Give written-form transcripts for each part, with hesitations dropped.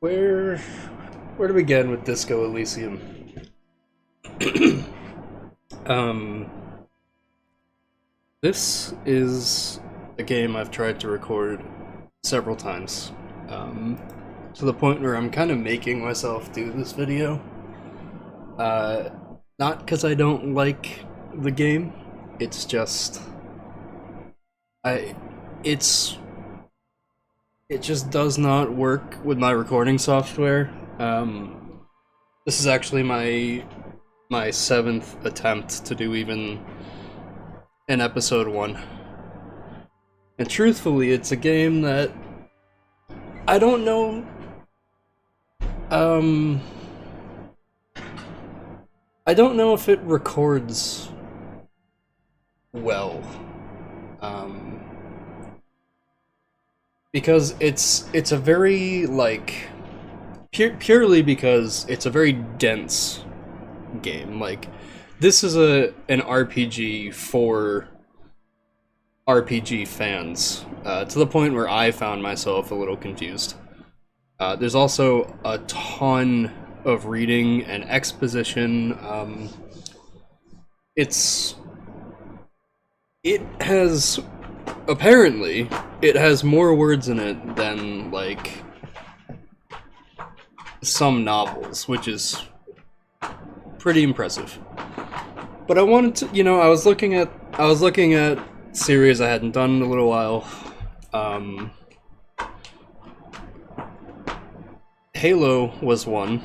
Where where to begin with Disco Elysium? um, this is a game I've tried to record several times, um, to the point where I'm kind of making myself do this video. Uh, Not because I don't like the game, it's just I it's it just does not work with my recording software. This is actually my seventh attempt to do even an episode one. And truthfully, it's a game that I don't know. Um, I don't know if it records well. Um, because it's a very purely because it's a very dense game. Like, this is an RPG for RPG fans, to the point where I found myself a little confused. There's also a ton of reading and exposition. It's it has apparently it has more words in it than like some novels, which is pretty impressive. But I wanted to, I was looking at series I hadn't done in a little while. Um, Halo was one.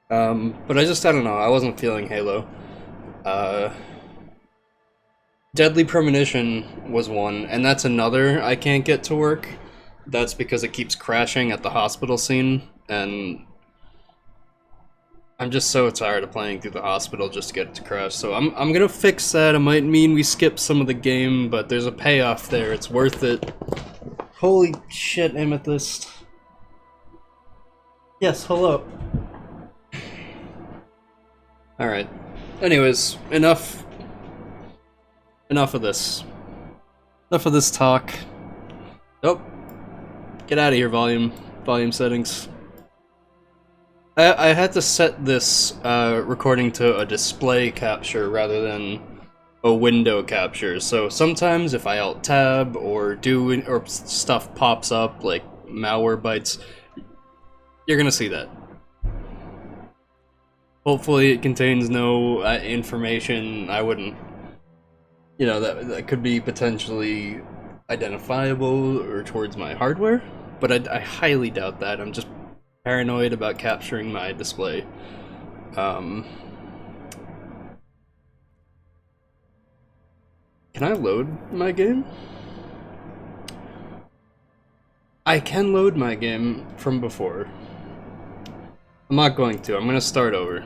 But I don't know, I wasn't feeling Halo. Uh, Deadly Premonition was one, and that's another I can't get to work. That's because it keeps crashing at the hospital scene, and I'm just so tired of playing through the hospital just to get it to crash. So I'm gonna fix that. It might mean we skip some of the game, but there's a payoff there. It's worth it. Holy shit, Amethyst. Yes, hello. Alright. Anyways, enough of this. Enough of this talk. Nope. Get out of here, volume settings. I had to set this recording to a display capture rather than a window capture. So sometimes if I alt tab or stuff pops up like malware bites, you're gonna see that. Hopefully it contains no information I wouldn't, that could be potentially identifiable or towards my hardware, but I highly doubt that. I'm just paranoid about capturing my display. Can I load my game? I can load my game from before. I'm not going to. I'm going to start over.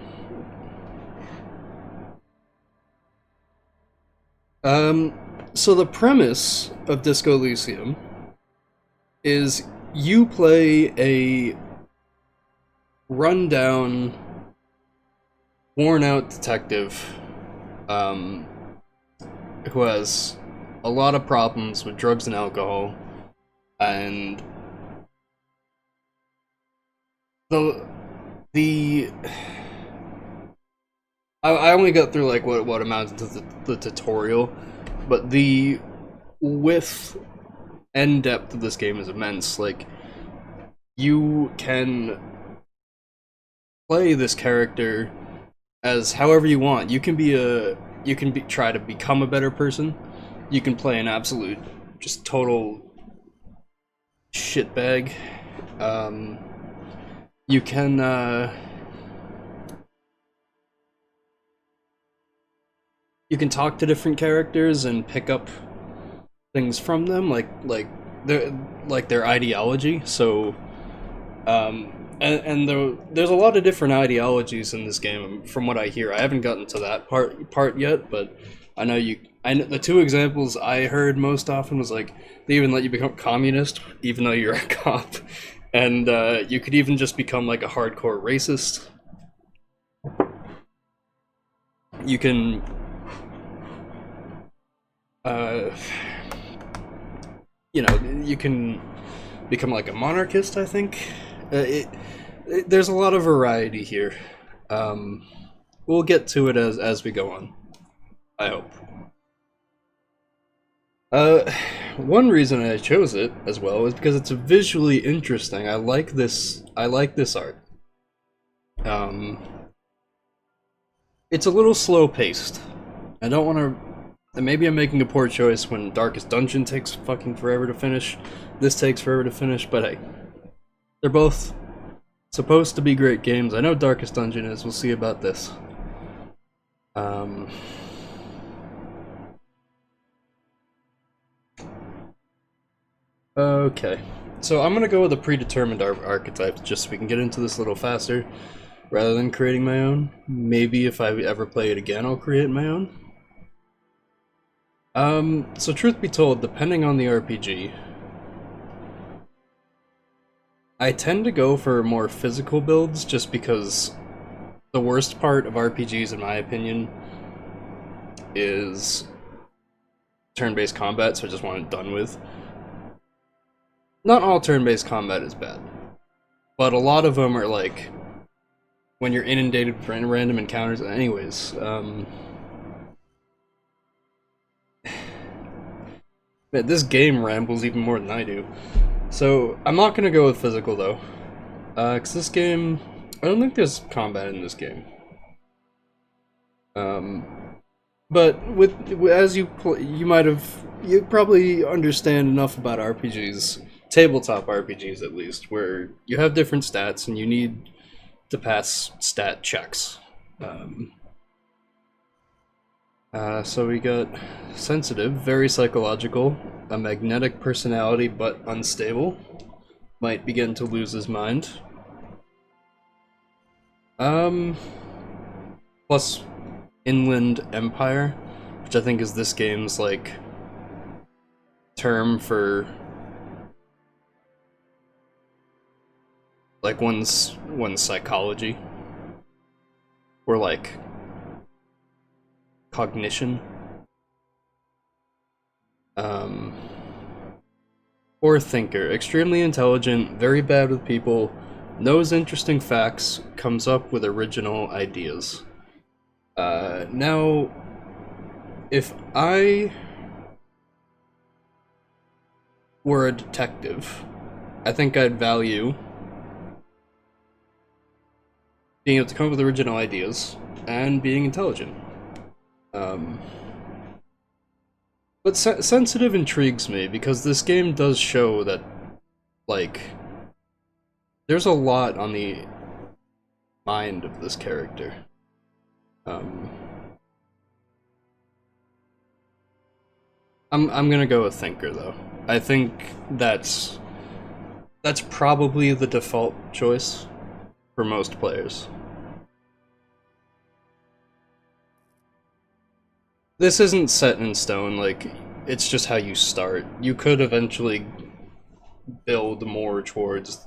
So the premise of Disco Elysium is you play a rundown, worn-out detective who has a lot of problems with drugs and alcohol, and the I only got through like what amounts to the tutorial, but the width and depth of this game is immense. Like, you can play this character as however you want. You can try to become a better person. You can play an absolute, just total shitbag. You can you can talk to different characters and pick up things from them, their ideology. So, there's a lot of different ideologies in this game. From what I hear, I haven't gotten to that part yet, but I know the two examples I heard most often was like they even let you become communist, even though you're a cop, and you could even just become like a hardcore racist. You can you can become like a monarchist, I think. There's a lot of variety here. We'll get to it as we go on, I hope. One reason I chose it as well is because it's visually interesting. I like this art. It's a little slow paced. I don't want to. Maybe I'm making a poor choice when Darkest Dungeon takes fucking forever to finish. This takes forever to finish, but hey, they're both supposed to be great games. I know Darkest Dungeon is. We'll see about this. Okay, so I'm gonna go with a predetermined archetype just so we can get into this a little faster, rather than creating my own. Maybe if I ever play it again, I'll create my own. So truth be told, depending on the RPG, I tend to go for more physical builds just because the worst part of RPGs, in my opinion, is turn-based combat, so I just want it done with. Not all turn-based combat is bad, but a lot of them are like when you're inundated with random encounters. Anyways, man, this game rambles even more than I do. So I'm not gonna go with physical though, because this game, I don't think there's combat in this game. But as you probably understand enough about RPGs. Tabletop RPGs at least, where you have different stats and you need to pass stat checks. So we got sensitive, very psychological, a magnetic personality but unstable, might begin to lose his mind. Plus Inland Empire, which I think is this game's like term for like one's psychology, or like cognition, or thinker. Extremely intelligent, very bad with people, knows interesting facts, comes up with original ideas. Now, if I were a detective, I think I'd value being able to come up with original ideas and being intelligent. But sensitive intrigues me because this game does show that, like, there's a lot on the mind of this character. I'm gonna go with thinker though. I think that's probably the default choice for most players. This isn't set in stone, like, it's just how you start. You could eventually build more towards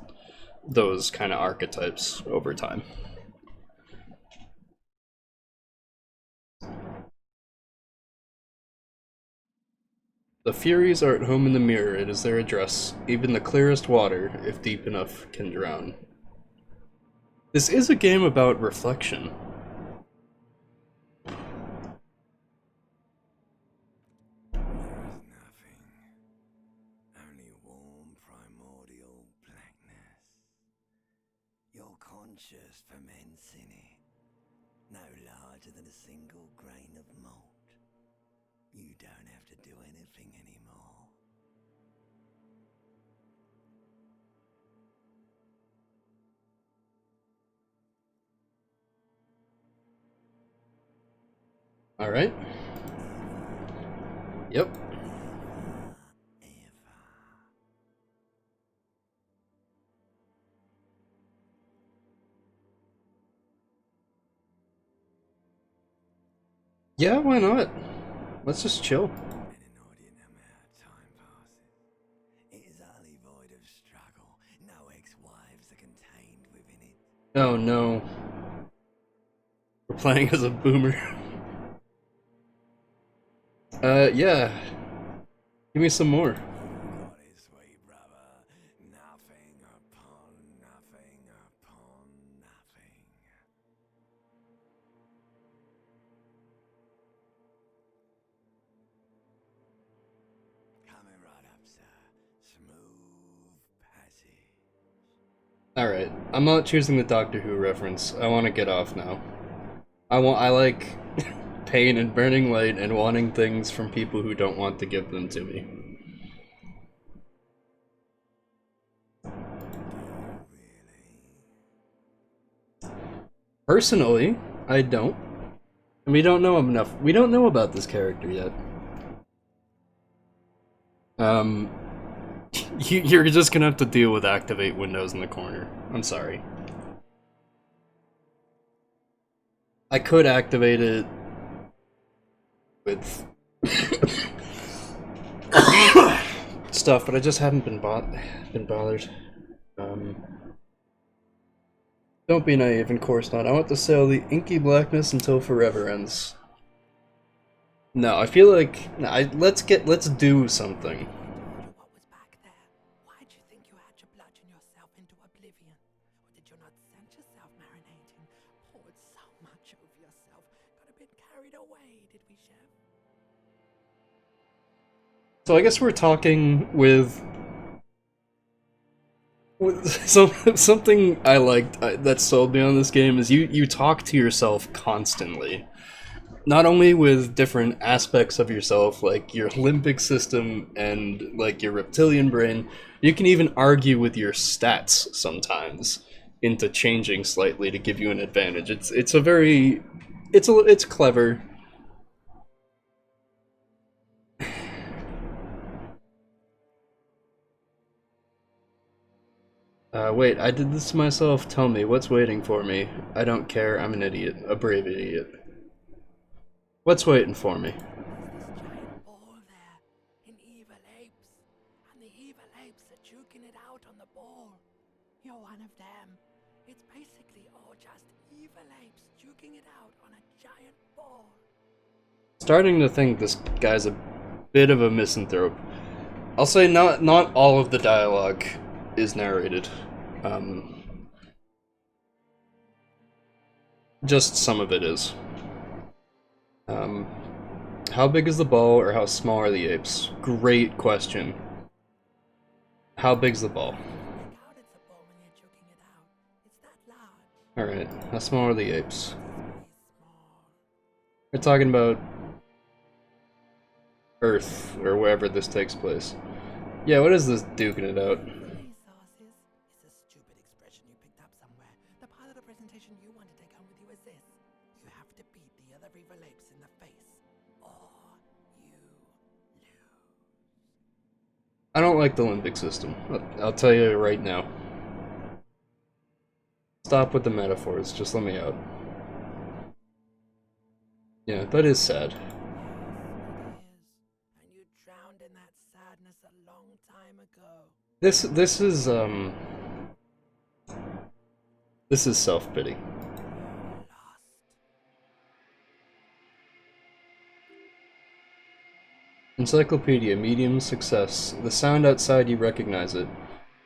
those kind of archetypes over time. The Furies are at home in the mirror, it is their address. Even the clearest water, if deep enough, can drown. This is a game about reflection. Conscious ferments in it, no larger than a single grain of malt. You don't have to do anything anymore. Alright. Yep. Yeah, why not? Let's just chill. An inordinate amount of time passes. It is utterly void of struggle. No ex-wives are contained within it. Oh no. We're playing as a boomer. Yeah. Give me some more. Got it, sweet brother. Alright, I'm not choosing the Doctor Who reference. I want to get off now. I like pain and burning light and wanting things from people who don't want to give them to me. Personally, I don't. And we don't know enough. We don't know about this character yet. You're just gonna have to deal with activate windows in the corner. I'm sorry. I could activate it with stuff, but I just haven't been bothered. Don't be naive, and course not. I want to sail the inky blackness until forever ends. No, I feel like let's do something. What was back there? Why'd you think you had to bludgeon yourself into oblivion? Or did you not sense yourself marinating? Poured so much over yourself, got a bit carried away, did we, Chef? So I guess we're talking with something I liked that sold me on this game is you talk to yourself constantly. Not only with different aspects of yourself, like your limbic system and like your reptilian brain, you can even argue with your stats sometimes into changing slightly to give you an advantage. It's clever. Wait, I did this to myself. Tell me, what's waiting for me? I don't care, I'm an idiot. A brave idiot. What's waiting for me? There's this giant ball there, in evil apes. And the evil apes are juking it out on the ball. You're one of them. It's basically all just evil apes juking it out on a giant ball. Starting to think this guy's a bit of a misanthrope. I'll say not all of the dialogue is narrated. Just some of it is. How big is the ball, or how small are the apes? Great question. How big's the ball? It's a ball when you're juking it out. It's that large. Alright, how small are the apes? Really small. We're talking about Earth, or wherever this takes place. Yeah, what is this duking it out? Resources is a stupid expression you picked up somewhere. The part of the presentation you want to take home with you is this. You have to beat the other evil apes in the face, or you lose. I don't like the limbic system. I'll tell you right now. Stop with the metaphors, just let me out. Yeah, that is sad. Yes, it is. And you drowned in that sadness a long time ago. This is self-pity. Lost. Encyclopedia, medium success. The sound outside, you recognize it.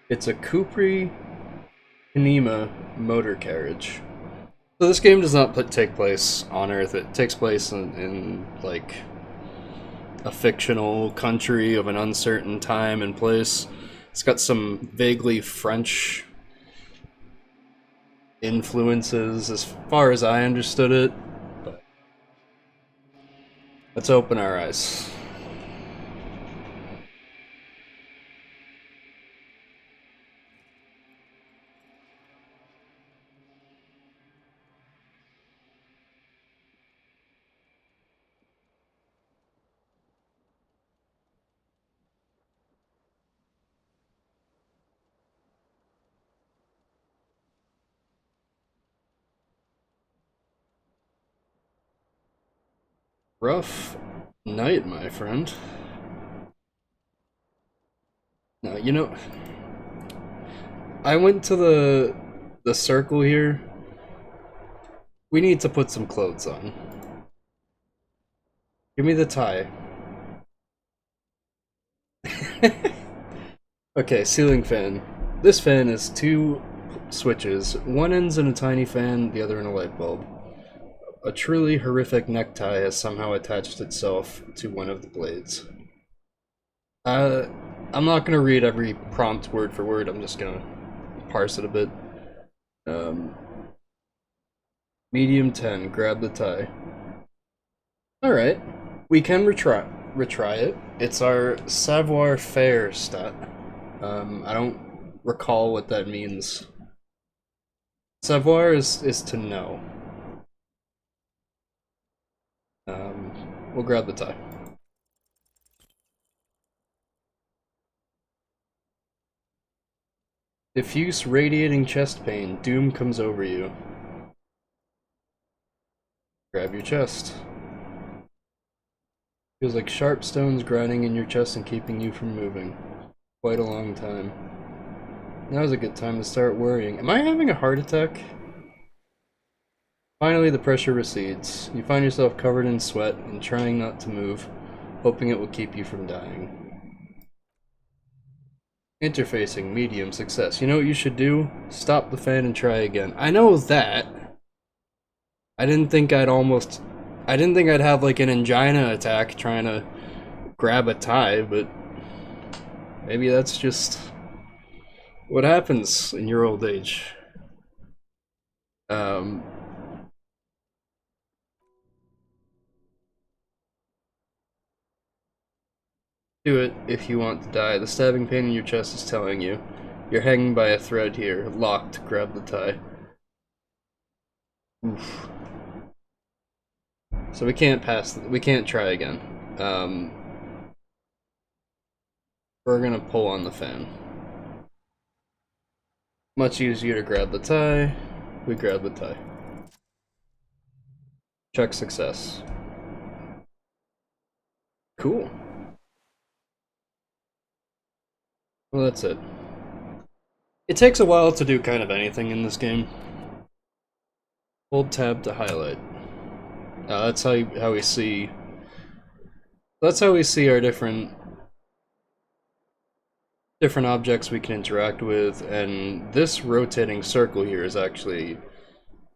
It's a Capri Panema motor carriage. So this game does not take place on Earth. It takes place in like a fictional country of an uncertain time and place. It's got some vaguely French influences as far as I understood it. But let's open our eyes. Rough night, my friend. Now, you know, I went to the circle here. We need to put some clothes on. Give me the tie. Okay, ceiling fan. This fan is two switches. One end's in a tiny fan, the other in a light bulb. A truly horrific necktie has somehow attached itself to one of the blades. I'm not gonna read every prompt word for word, I'm just gonna parse it a bit. Medium 10, grab the tie. Alright, we can retry it. It's our savoir-faire stat. I don't recall what that means. Savoir is to know. We'll grab the tie. Diffuse radiating chest pain. Doom comes over you. Grab your chest. Feels like sharp stones grinding in your chest and keeping you from moving. Quite a long time. Now's a good time to start worrying. Am I having a heart attack? Finally, the pressure recedes. You find yourself covered in sweat and trying not to move, hoping it will keep you from dying. Interfacing, medium, success. You know what you should do? Stop the fan and try again. I know that. I didn't think I'd have like an angina attack trying to grab a tie, but maybe that's just what happens in your old age. Do it if you want to die. The stabbing pain in your chest is telling you. You're hanging by a thread here. Locked. Grab the tie. Oof. So we can't we can't try again. We're gonna pull on the fan. Much easier to grab the tie. We grab the tie. Check success. Cool. Well, that's it. It takes a while to do kind of anything in this game. Hold tab to highlight. That's how we see. That's how we see our different objects we can interact with, and this rotating circle here is actually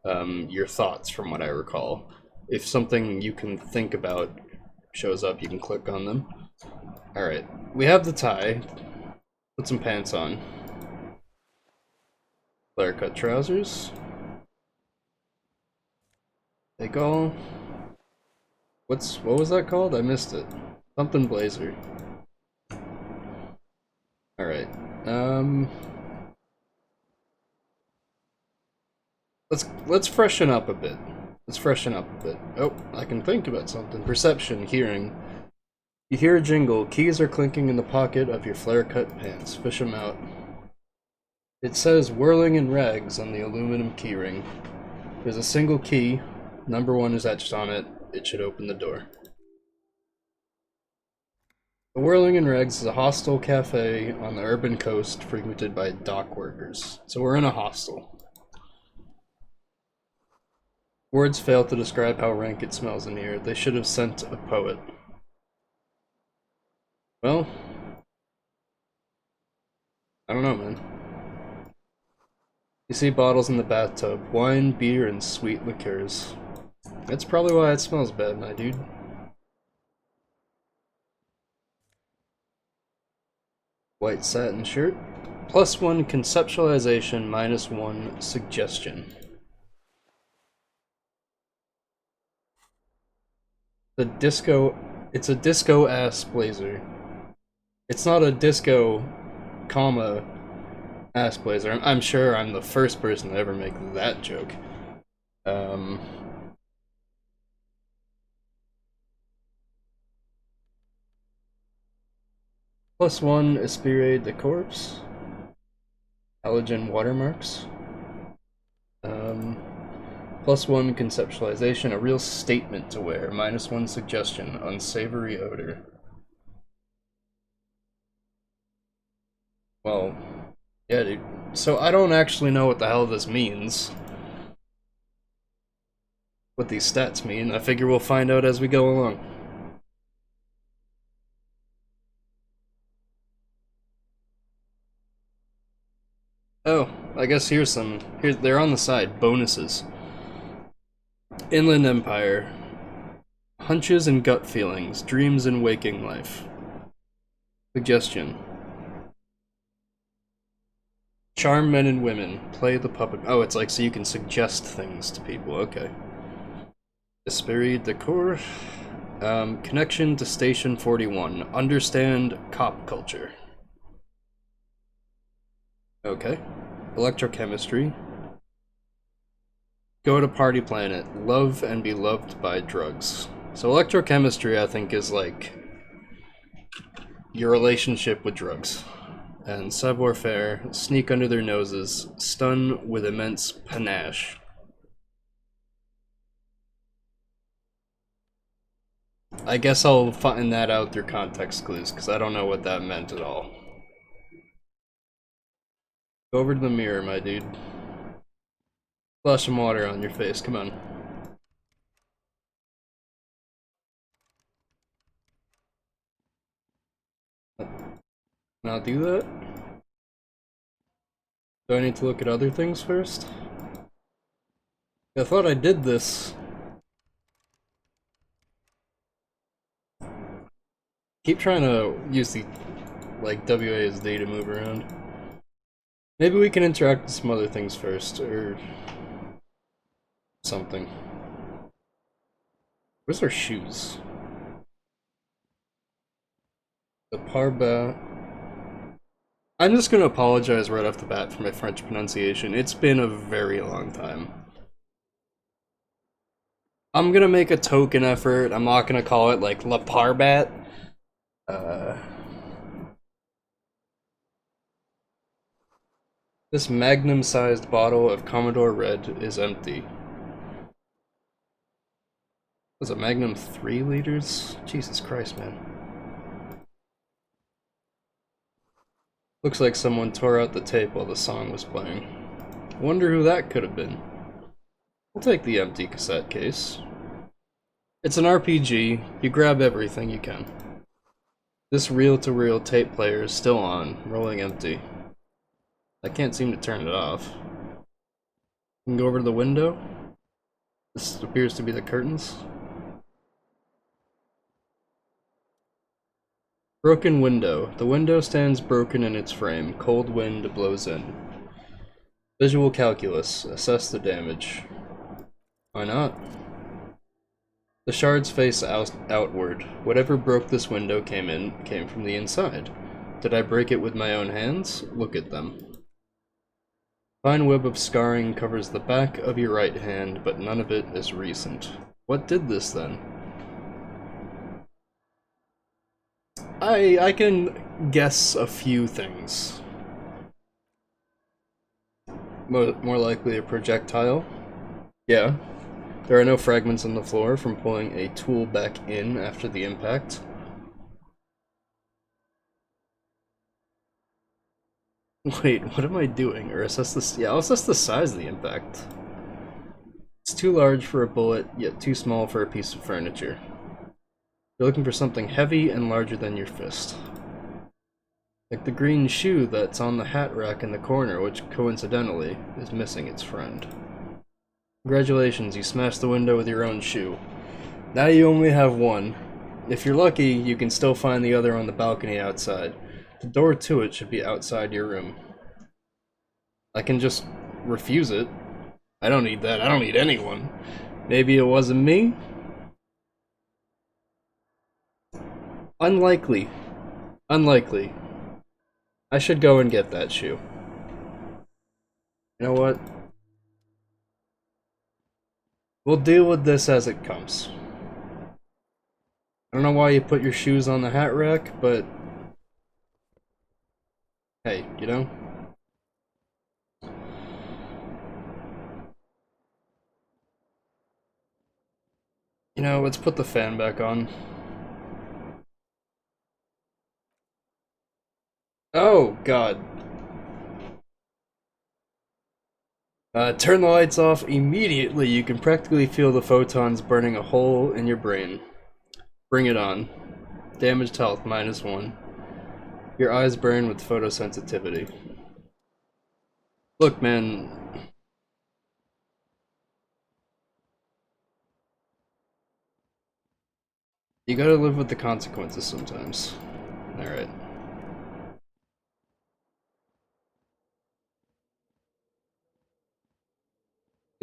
your thoughts, from what I recall. If something you can think about shows up, you can click on them. Alright, we have the tie. Put some pants on. Flare cut trousers. Take all. What was that called? I missed it. Something blazer. Alright. Let's freshen up a bit. Oh, I can think about something. Perception, hearing. You hear a jingle. Keys are clinking in the pocket of your flare-cut pants. Fish them out. It says whirling in rags on the aluminum keyring. There's a single key. Number 1 is etched on it. It should open the door. The Whirling in Rags is a hostel cafe on the urban coast frequented by dock workers. So we're in a hostel. Words fail to describe how rank it smells in here. They should have sent a poet. Well, I don't know, man. You see bottles in the bathtub. Wine, beer, and sweet liqueurs. That's probably why it smells bad, my dude. White satin shirt. +1 conceptualization, -1 suggestion. It's a disco ass blazer. It's not a disco, comma, ass blazer. I'm sure I'm the first person to ever make that joke. +1 Esprit de Corpse. Halogen watermarks. +1 conceptualization, a real statement to wear. -1 suggestion, unsavory odor. Well, yeah, dude. So I don't actually know what the hell this means. What these stats mean. I figure we'll find out as we go along. Oh, I guess here they're on the side. Bonuses. Inland Empire. Hunches and gut feelings. Dreams and waking life. Suggestion. Charm men and women. Play the puppet. Oh, it's like so you can suggest things to people. Okay. Esprit de corps. Connection to Station 41. Understand cop culture. Okay. Electrochemistry. Go to Party Planet. Love and be loved by drugs. So electrochemistry, I think, is like your relationship with drugs. And savoir-faire. Sneak under their noses. Stun with immense panache. I guess I'll find that out through context clues, because I don't know what that meant at all. Go over to the mirror, my dude. Splash some water on your face, come on. Now do that? Do I need to look at other things first? I thought I did this. Keep trying to use the, like, WASD to move around. Maybe we can interact with some other things first, or something. Where's our shoes? The parba. I'm just gonna apologize right off the bat for my French pronunciation. It's been a very long time. I'm gonna make a token effort. I'm not gonna call it like La Parbat. This magnum-sized bottle of Commodore Red is empty. Was it Magnum 3 liters? Jesus Christ, man. Looks like someone tore out the tape while the song was playing. Wonder who that could have been. We'll take the empty cassette case. It's an RPG. You grab everything you can. This reel-to-reel tape player is still on, rolling empty. I can't seem to turn it off. You can go over to the window. This appears to be the curtains. Broken window. The window stands broken in its frame. Cold wind blows in. Visual calculus. Assess the damage. Why not? The shards face outward. Whatever broke this window came from the inside. Did I break it with my own hands? Look at them. Fine web of scarring covers the back of your right hand, but none of it is recent. What did this then? I can guess a few things. More likely a projectile. Yeah. There are no fragments on the floor from pulling a tool back in after the impact. Wait, what am I doing? Or assess this? Yeah, I'll assess the size of the impact. It's too large for a bullet, yet too small for a piece of furniture. You're looking for something heavy and larger than your fist. Like the green shoe that's on the hat rack in the corner, which coincidentally is missing its friend. Congratulations, you smashed the window with your own shoe. Now you only have one. If you're lucky, you can still find the other on the balcony outside. The door to it should be outside your room. I can just refuse it. I don't need that. I don't need anyone. Maybe it wasn't me? Unlikely. Unlikely. I should go and get that shoe. You know what? We'll deal with this as it comes. I don't know why you put your shoes on the hat rack, but hey, you know? You know, let's put the fan back on. Oh, God. Turn the lights off immediately. You can practically feel the photons burning a hole in your brain. Bring it on. Damaged health, -1. Your eyes burn with photosensitivity. Look, man. You gotta live with the consequences sometimes. Alright.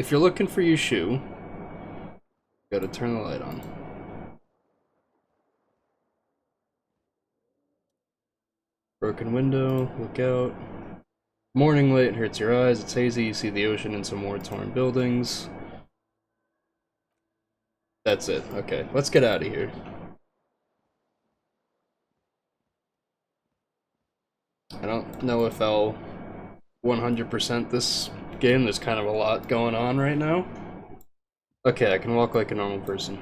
If you're looking for your shoe, you gotta turn the light on. Broken window, look out. Morning light hurts your eyes, it's hazy, you see the ocean and some more torn buildings. That's it. Okay, let's get out of here. I don't know if I'll 100% this game. There's kind of a lot going on right now. Okay, I can walk like a normal person.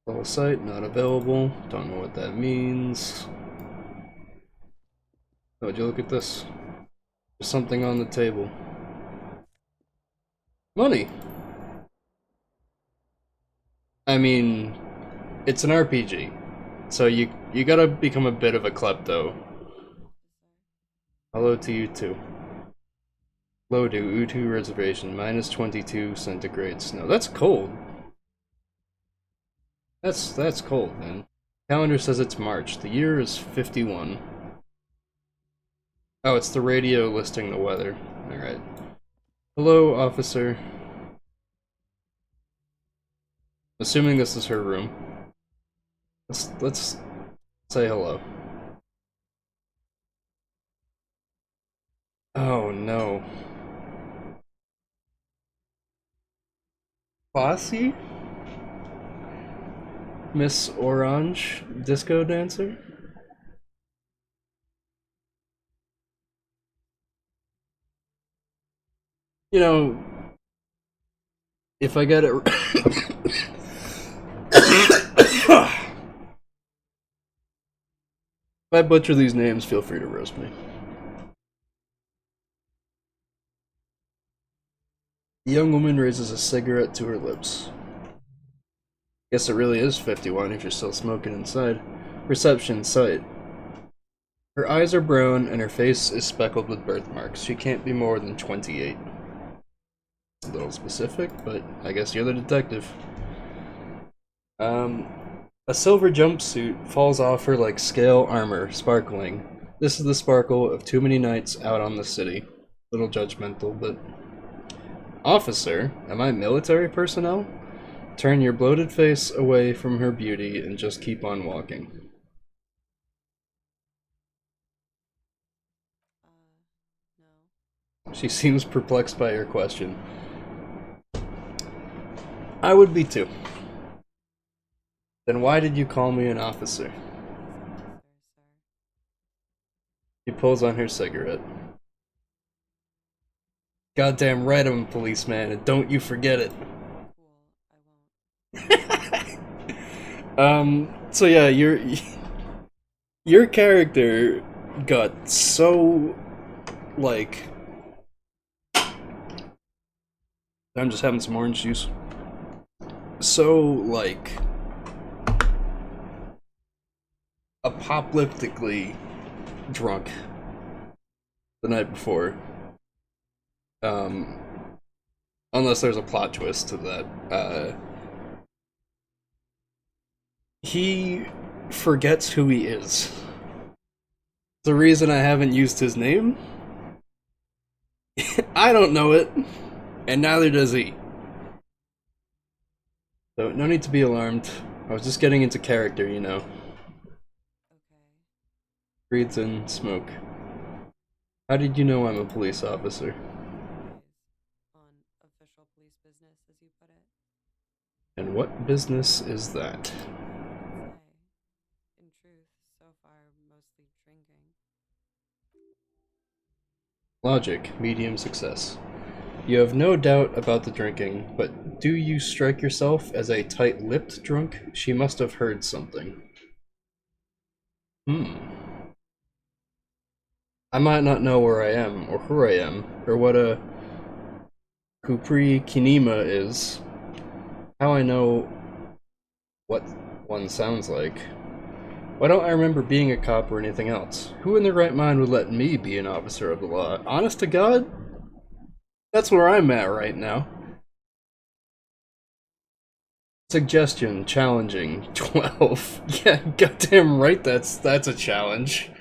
Level site, not available. Don't know what that means. Oh, would you look at this? There's something on the table. Money! I mean, it's an RPG, so you gotta become a bit of a klepto. Hello to you too. Low to Utu reservation, minus 22 centigrade snow. That's cold. That's cold, man. Calendar says it's March. The year is 51. Oh, it's the radio listing the weather. Alright. Hello, officer. Assuming this is her room. Let's say hello. Oh no. Bossy? Miss Orange, disco dancer? You know, if I get it if I butcher these names, feel free to roast me. The young woman raises a cigarette to her lips. Guess it really is 51 if you're still smoking inside. Reception site. Her eyes are brown and her face is speckled with birthmarks. She can't be more than 28. A little specific, but I guess you're the detective. A silver jumpsuit falls off her like scale armor, sparkling. This is the sparkle of too many nights out on the city. Little judgmental, but... Officer, am I military personnel? Turn your bloated face away from her beauty and just keep on walking. No. She seems perplexed by your question. I would be too. Then why did you call me an officer? She pulls on her cigarette. Goddamn right I'm a policeman, and don't you forget it. So yeah, your character got so, like... I'm just having some orange juice. So, like... apocalyptically drunk the night before. Unless there's a plot twist to that. He forgets who he is. The reason I haven't used his name? I don't know it, and neither does he. So, no need to be alarmed. I was just getting into character, you know. Breathes in smoke. How did you know I'm a police officer? On official police business, as you put it. And what business is that? In truth, so far, mostly drinking. Logic, medium success. You have no doubt about the drinking, but do you strike yourself as a tight-lipped drunk? She must have heard something. I might not know where I am, or who I am, or what a Kupri Kinema is. How I know what one sounds like. Why don't I remember being a cop or anything else? Who in their right mind would let me be an officer of the law? Honest to God? That's where I'm at right now. Suggestion, challenging, 12. Yeah, goddamn right that's a challenge.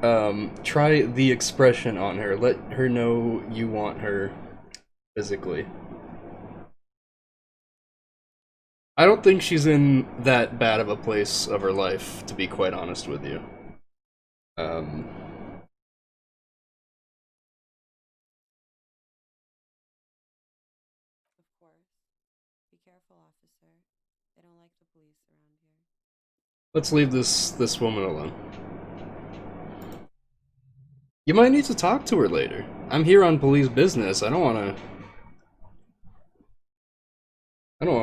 Try the expression on her. Let her know you want her physically. I don't think she's in that bad of a place of her life, to be quite honest with you. Um, Of course. Be careful, officer. They don't like the police around here. let's leave this woman alone. You might need to talk to her later. I'm here on police business. I don't want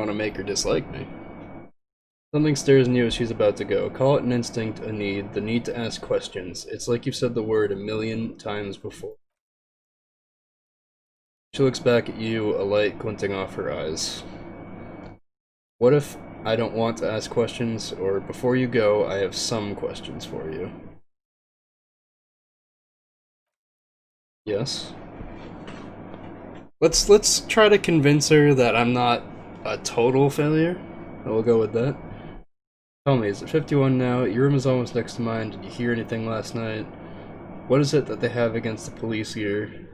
to make her dislike me. Something stares in you as she's about to go. Call it an instinct, a need, the need to ask questions. It's like you've said the word 1,000,000 times before. She looks back at you, a light glinting off her eyes. What if I don't want to ask questions, or before you go, I have some questions for you? Yes? Let's try to convince her that I'm not a total failure. We'll go with that. Tell me, is it 51 now? Your room is almost next to mine. Did you hear anything last night? What is it that they have against the police here?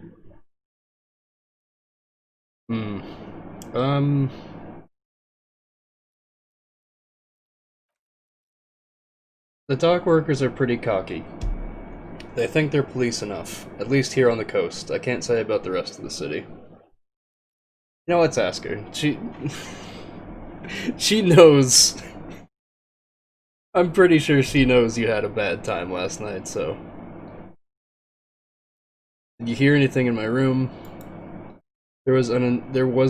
The dock workers are pretty cocky. They think they're police enough, at least here on the coast. I can't say about the rest of the city. You know, let's ask her. She knows. I'm pretty sure she knows you had a bad time last night, so. Did you hear anything in my room? There was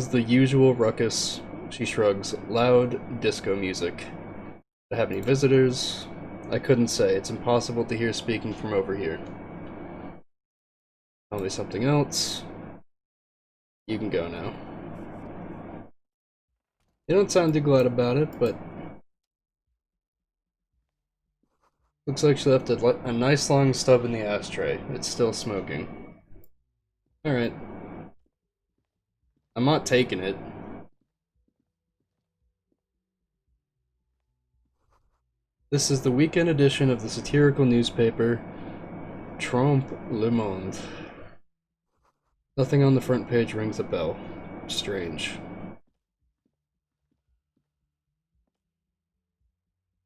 the usual ruckus. She shrugs. Loud disco music. Did I have any visitors? I couldn't say. It's impossible to hear speaking from over here. Tell me something else. You can go now. You don't sound too glad about it, but looks like she left a nice long stub in the ashtray. It's still smoking. Alright. I'm not taking it. This is the weekend edition of the satirical newspaper Trompe le Monde. Nothing on the front page rings a bell. Strange.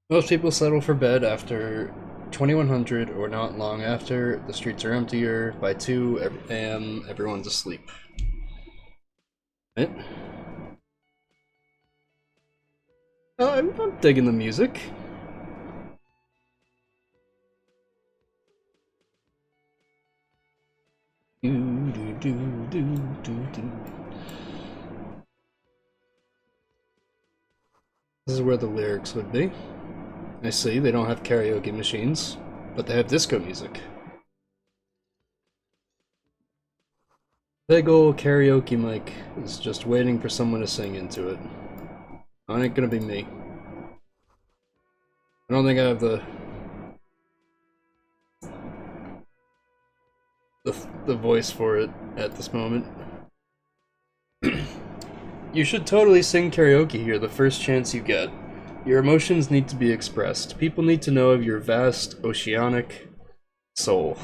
Most people settle for bed after 2100 or not long after. The streets are emptier. By 2 a.m. everyone's asleep. Right? I'm digging the music. This is where the lyrics would be. I see, they don't have karaoke machines, but they have disco music. Big ol' karaoke mic is just waiting for someone to sing into it. It ain't gonna be me. I don't think I have the voice for it at this moment. You should totally sing karaoke here the first chance you get. Your emotions need to be expressed. People need to know of your vast, oceanic soul.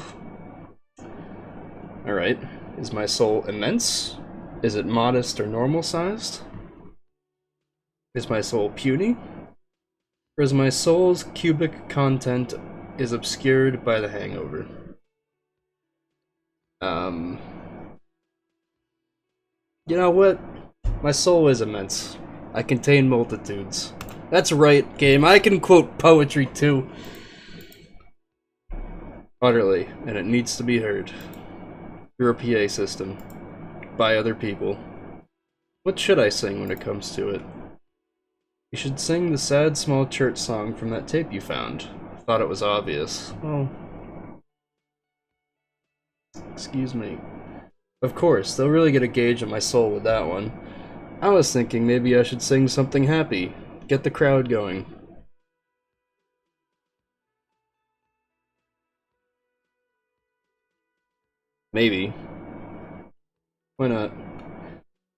Alright. Is my soul immense? Is it modest or normal sized? Is my soul puny? Or is my soul's cubic content is obscured by the hangover? You know what? My soul is immense. I contain multitudes. That's right, game. I can quote poetry too. Utterly, and it needs to be heard. Through a PA system. By other people. What should I sing when it comes to it? You should sing the sad small church song from that tape you found. I thought it was obvious. Oh. Excuse me. Of course, they'll really get a gauge of my soul with that one. I was thinking maybe I should sing something happy. Get the crowd going. Maybe. Why not?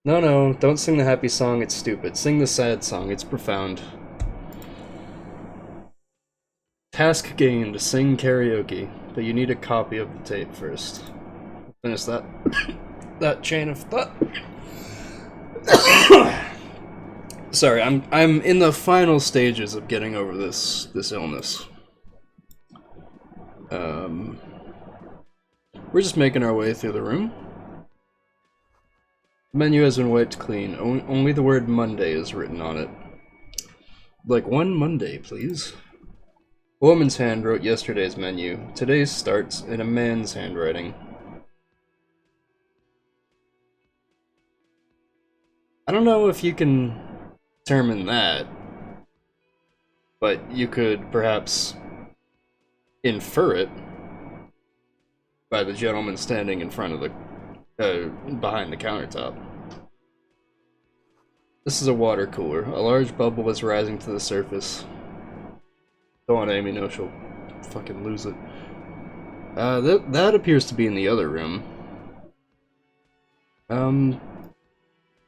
No, don't sing the happy song, it's stupid. Sing the sad song, it's profound. Task gained, sing karaoke, but you need a copy of the tape first. Finish that that chain of thought. Sorry, I'm in the final stages of getting over this illness. We're just making our way through the room. The menu has been wiped clean. Only the word Monday is written on it. Like, one Monday, please. A woman's hand wrote yesterday's menu. Today's starts in a man's handwriting. I don't know if you can determine that, but you could perhaps infer it by the gentleman standing in front of the behind the countertop. This is a water cooler. A large bubble is rising to the surface. Don't want Amy know she'll fucking lose it. That appears to be in the other room.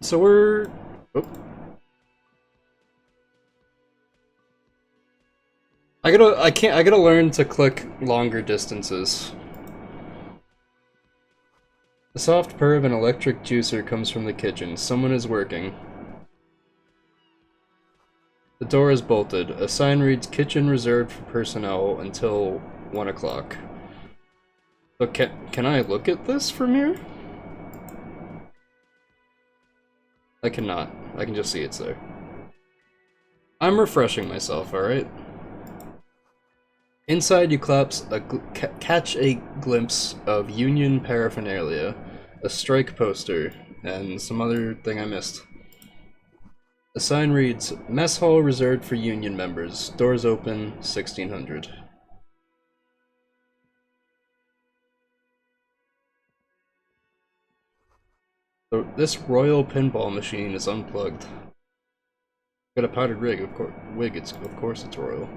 So we're... Oh. I gotta learn to click longer distances. The soft purr of an electric juicer comes from the kitchen. Someone is working. The door is bolted. A sign reads, "Kitchen reserved for personnel until 1 o'clock." But can I look at this from here? I cannot. I can just see it's there. I'm refreshing myself, alright? Inside you catch a glimpse of union paraphernalia, a strike poster, and some other thing I missed. The sign reads, "Mess hall reserved for union members. Doors open 1600. So this royal pinball machine is unplugged. Got a powdered rig, of course it's royal.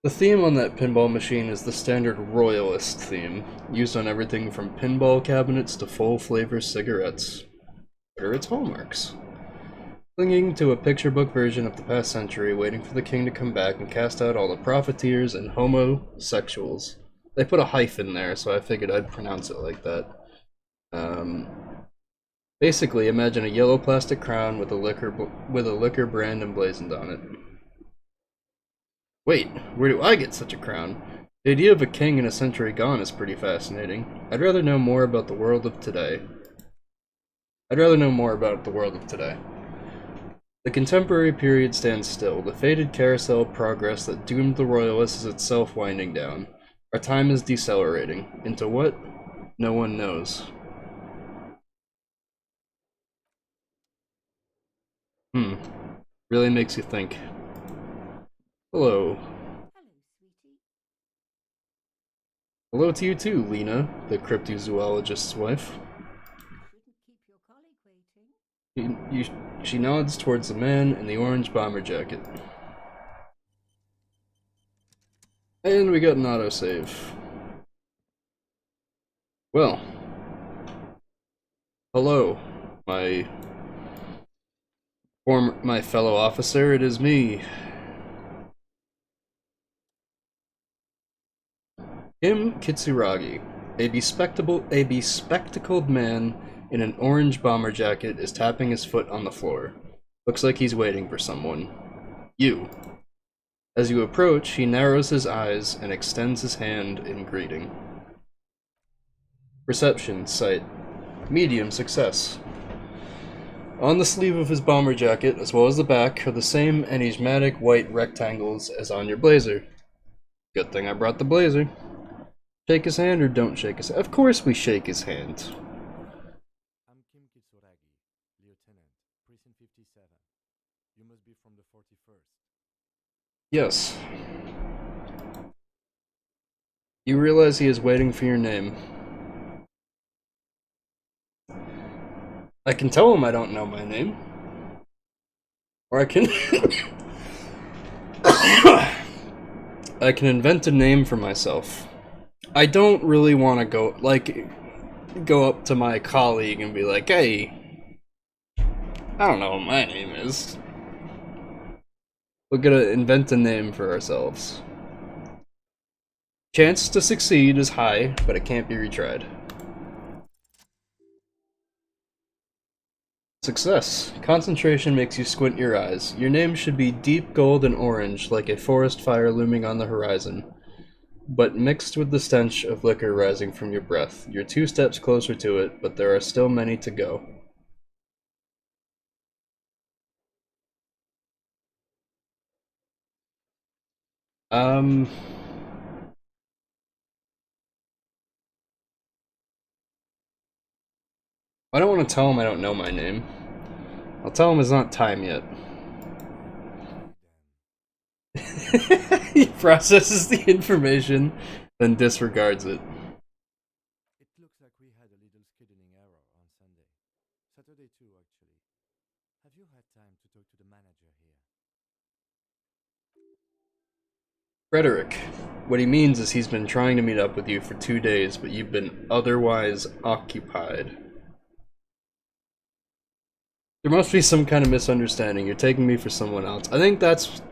The theme on that pinball machine is the standard royalist theme, used on everything from pinball cabinets to full-flavor cigarettes. What are its hallmarks? Clinging to a picture book version of the past century, waiting for the king to come back and cast out all the profiteers and homosexuals. They put a hyphen there, so I figured I'd pronounce it like that. Basically, imagine a yellow plastic crown with a liquor brand emblazoned on it. Wait, where do I get such a crown? The idea of a king in a century gone is pretty fascinating. I'd rather know more about the world of today. The contemporary period stands still. The fated carousel of progress that doomed the royalists is itself winding down. Our time is decelerating. Into what? No one knows. Really makes you think. Hello. Hello, sweetie. Hello to you too, Lena, the cryptozoologist's wife. Shouldn't keep your colleague waiting. She nods towards the man in the orange bomber jacket. And we got an autosave. Well. Hello, my fellow officer, it is me. Kim Kitsuragi, a bespectacled man in an orange bomber jacket, is tapping his foot on the floor. Looks like he's waiting for someone. You. As you approach, he narrows his eyes and extends his hand in greeting. Reception, sight. Medium success. On the sleeve of his bomber jacket, as well as the back, are the same enigmatic white rectangles as on your blazer. Good thing I brought the blazer. Shake his hand or don't shake his hand? Of course we shake his hand. I'm Kim Kitsuragi, Lieutenant, Precinct 57. You must be from the 41st. Yes. You realize he is waiting for your name. I can tell him I don't know my name. Or I can... I can invent a name for myself. I don't really want to go up to my colleague and be like, "Hey, I don't know what my name is." We're gonna invent a name for ourselves. Chance to succeed is high, but it can't be retried. Success. Concentration makes you squint your eyes. Your name should be deep gold and orange, like a forest fire looming on the horizon, but mixed with the stench of liquor rising from your breath. You're 2 steps closer to it, but there are still many to go. I don't want to tell him I don't know my name. I'll tell him it's not time yet. He processes the information, then disregards it. It looks like we had a little scheduling error on Sunday. Saturday too, actually. Have you had time to talk to the manager here? Frederick. What he means is he's been trying to meet up with you for 2 days, but you've been otherwise occupied. There must be some kind of misunderstanding. You're taking me for someone else. I think that's...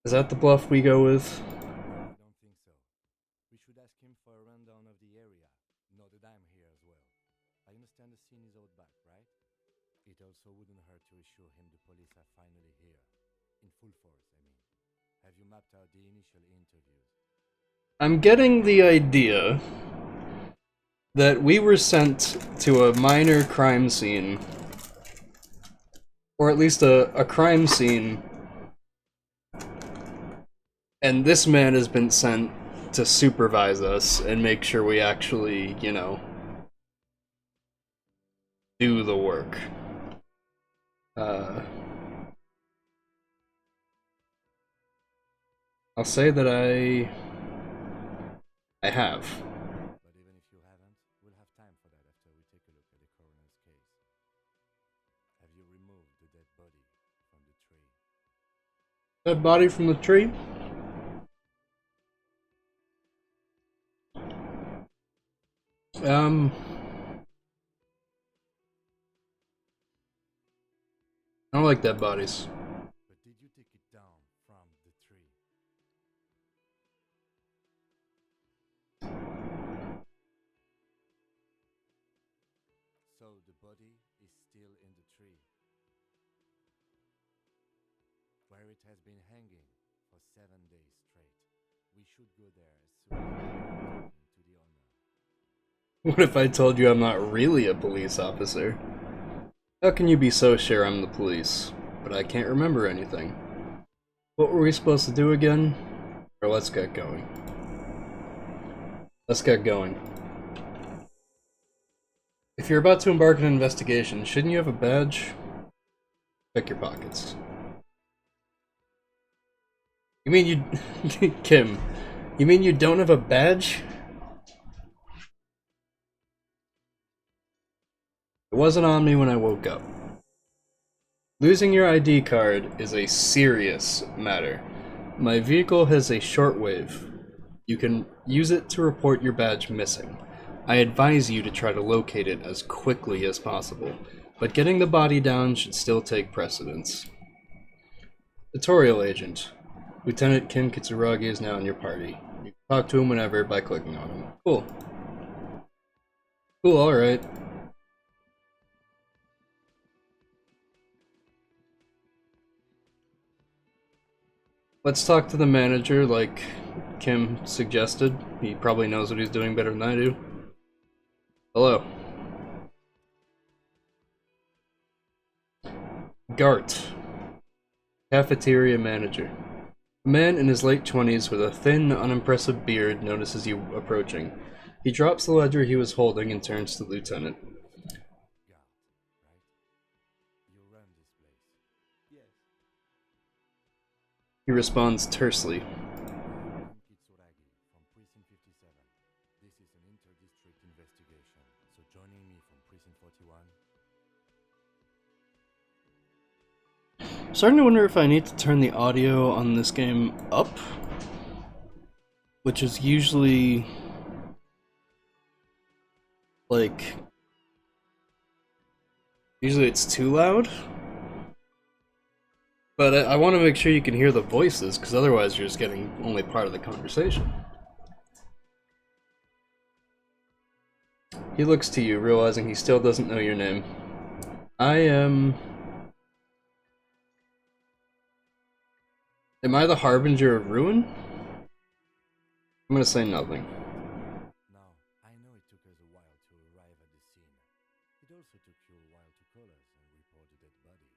Is that the bluff we go with? I don't think so. We should ask him for a rundown of the area. Know that I'm here as well. I understand the scene is out back, right? It also wouldn't hurt to assure him the police are finally here. In full force, I mean. Have you mapped out the initial interviews? I'm getting the idea that we were sent to a minor crime scene, or at least a crime scene, and this man has been sent to supervise us and make sure we actually, you know, do the work. I'll say that I have. But even if you haven't, we'll have time for that after we take a look at the coroner's case. Have you removed the dead body from the tree? Dead body from the tree? I don't like dead bodies. But did you take it down from the tree? So the body is still in the tree, where it has been hanging for 7 days straight. We should go there as soon as we can to the owner. What if I told you I'm not really a police officer? How can you be so sure I'm the police? But I can't remember anything. What were we supposed to do again? Or let's get going. Let's get going. If you're about to embark on an investigation, shouldn't you have a badge? Check your pockets. You mean you... Kim, you mean you don't have a badge? It wasn't on me when I woke up. Losing your ID card is a serious matter. My vehicle has a shortwave. You can use it to report your badge missing. I advise you to try to locate it as quickly as possible, but getting the body down should still take precedence. Tutorial Agent. Lieutenant Kim Kitsuragi is now in your party. You can talk to him whenever by clicking on him. Cool. Cool, alright. Let's talk to the manager like Kim suggested. He probably knows what he's doing better than I do. Hello. Gart. Cafeteria manager. A man in his late 20s with a thin, unimpressive beard notices you approaching. He drops the ledger he was holding and turns to the lieutenant. Yeah, right? You run this place. Yes. He responds tersely. I'm Kitsuragi from Precinct 57. This is an inter-district investigation, so joining me from Precinct 41. I'm starting to wonder if I need to turn the audio on this game up, which is usually like, usually it's too loud. But I want to make sure you can hear the voices, because otherwise you're just getting only part of the conversation. He looks to you, realizing he still doesn't know your name. I am... Am I the harbinger of ruin? I'm gonna say nothing. Now, I know it took us a while to arrive at the scene. It also took you a while to call us and report a dead body.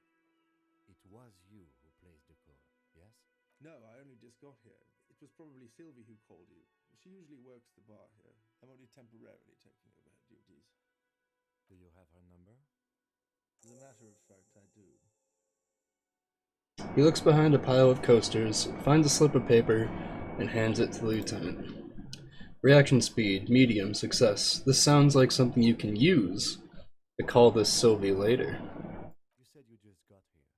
It was you who placed the call, yes? No, I only just got here. It was probably Sylvie who called you. She usually works the bar here. I'm only temporarily taking over her duties. Do you have her number? As a matter of fact, I do. He looks behind a pile of coasters, finds a slip of paper, and hands it to the lieutenant. Reaction speed, medium, success. This sounds like something you can use to call this Sylvie later. You said you just got here.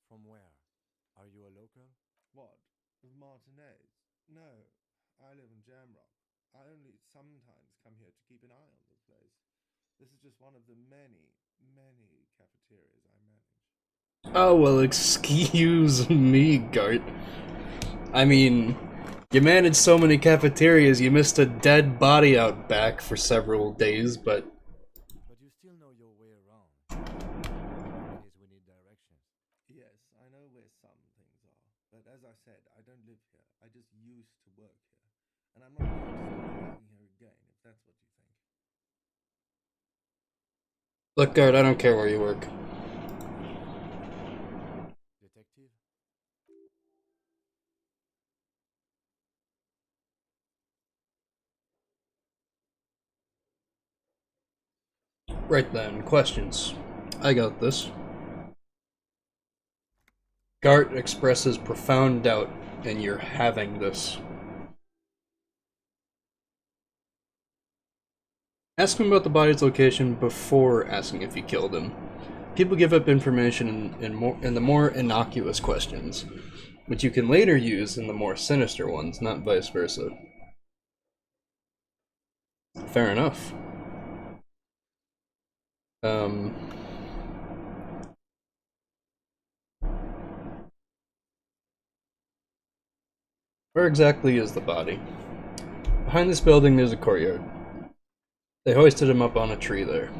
From where? Are you a local? What? With Martinez? No, I live in Jamrock. I only sometimes come here to keep an eye on this place. This is just one of the many, many cafeterias I manage. Oh, well, excuse me, Gart. I mean, you managed so many cafeterias, you missed a dead body out back for several days, but... But you still know your way around. In case we need directions. Yes, I know where some things are. But as I said, I don't live here. I just used to work here. And I'm not going to start working here again, if that's what you think. Look, Gart, I don't care where you work. Detective? Right then, questions. I got this. Gart expresses profound doubt in your having this. Ask him about the body's location before asking if he killed him. People give up information in the more innocuous questions, which you can later use in the more sinister ones, not vice versa. Fair enough. Where exactly is the body? Behind this building there's a courtyard. They hoisted him up on a tree there.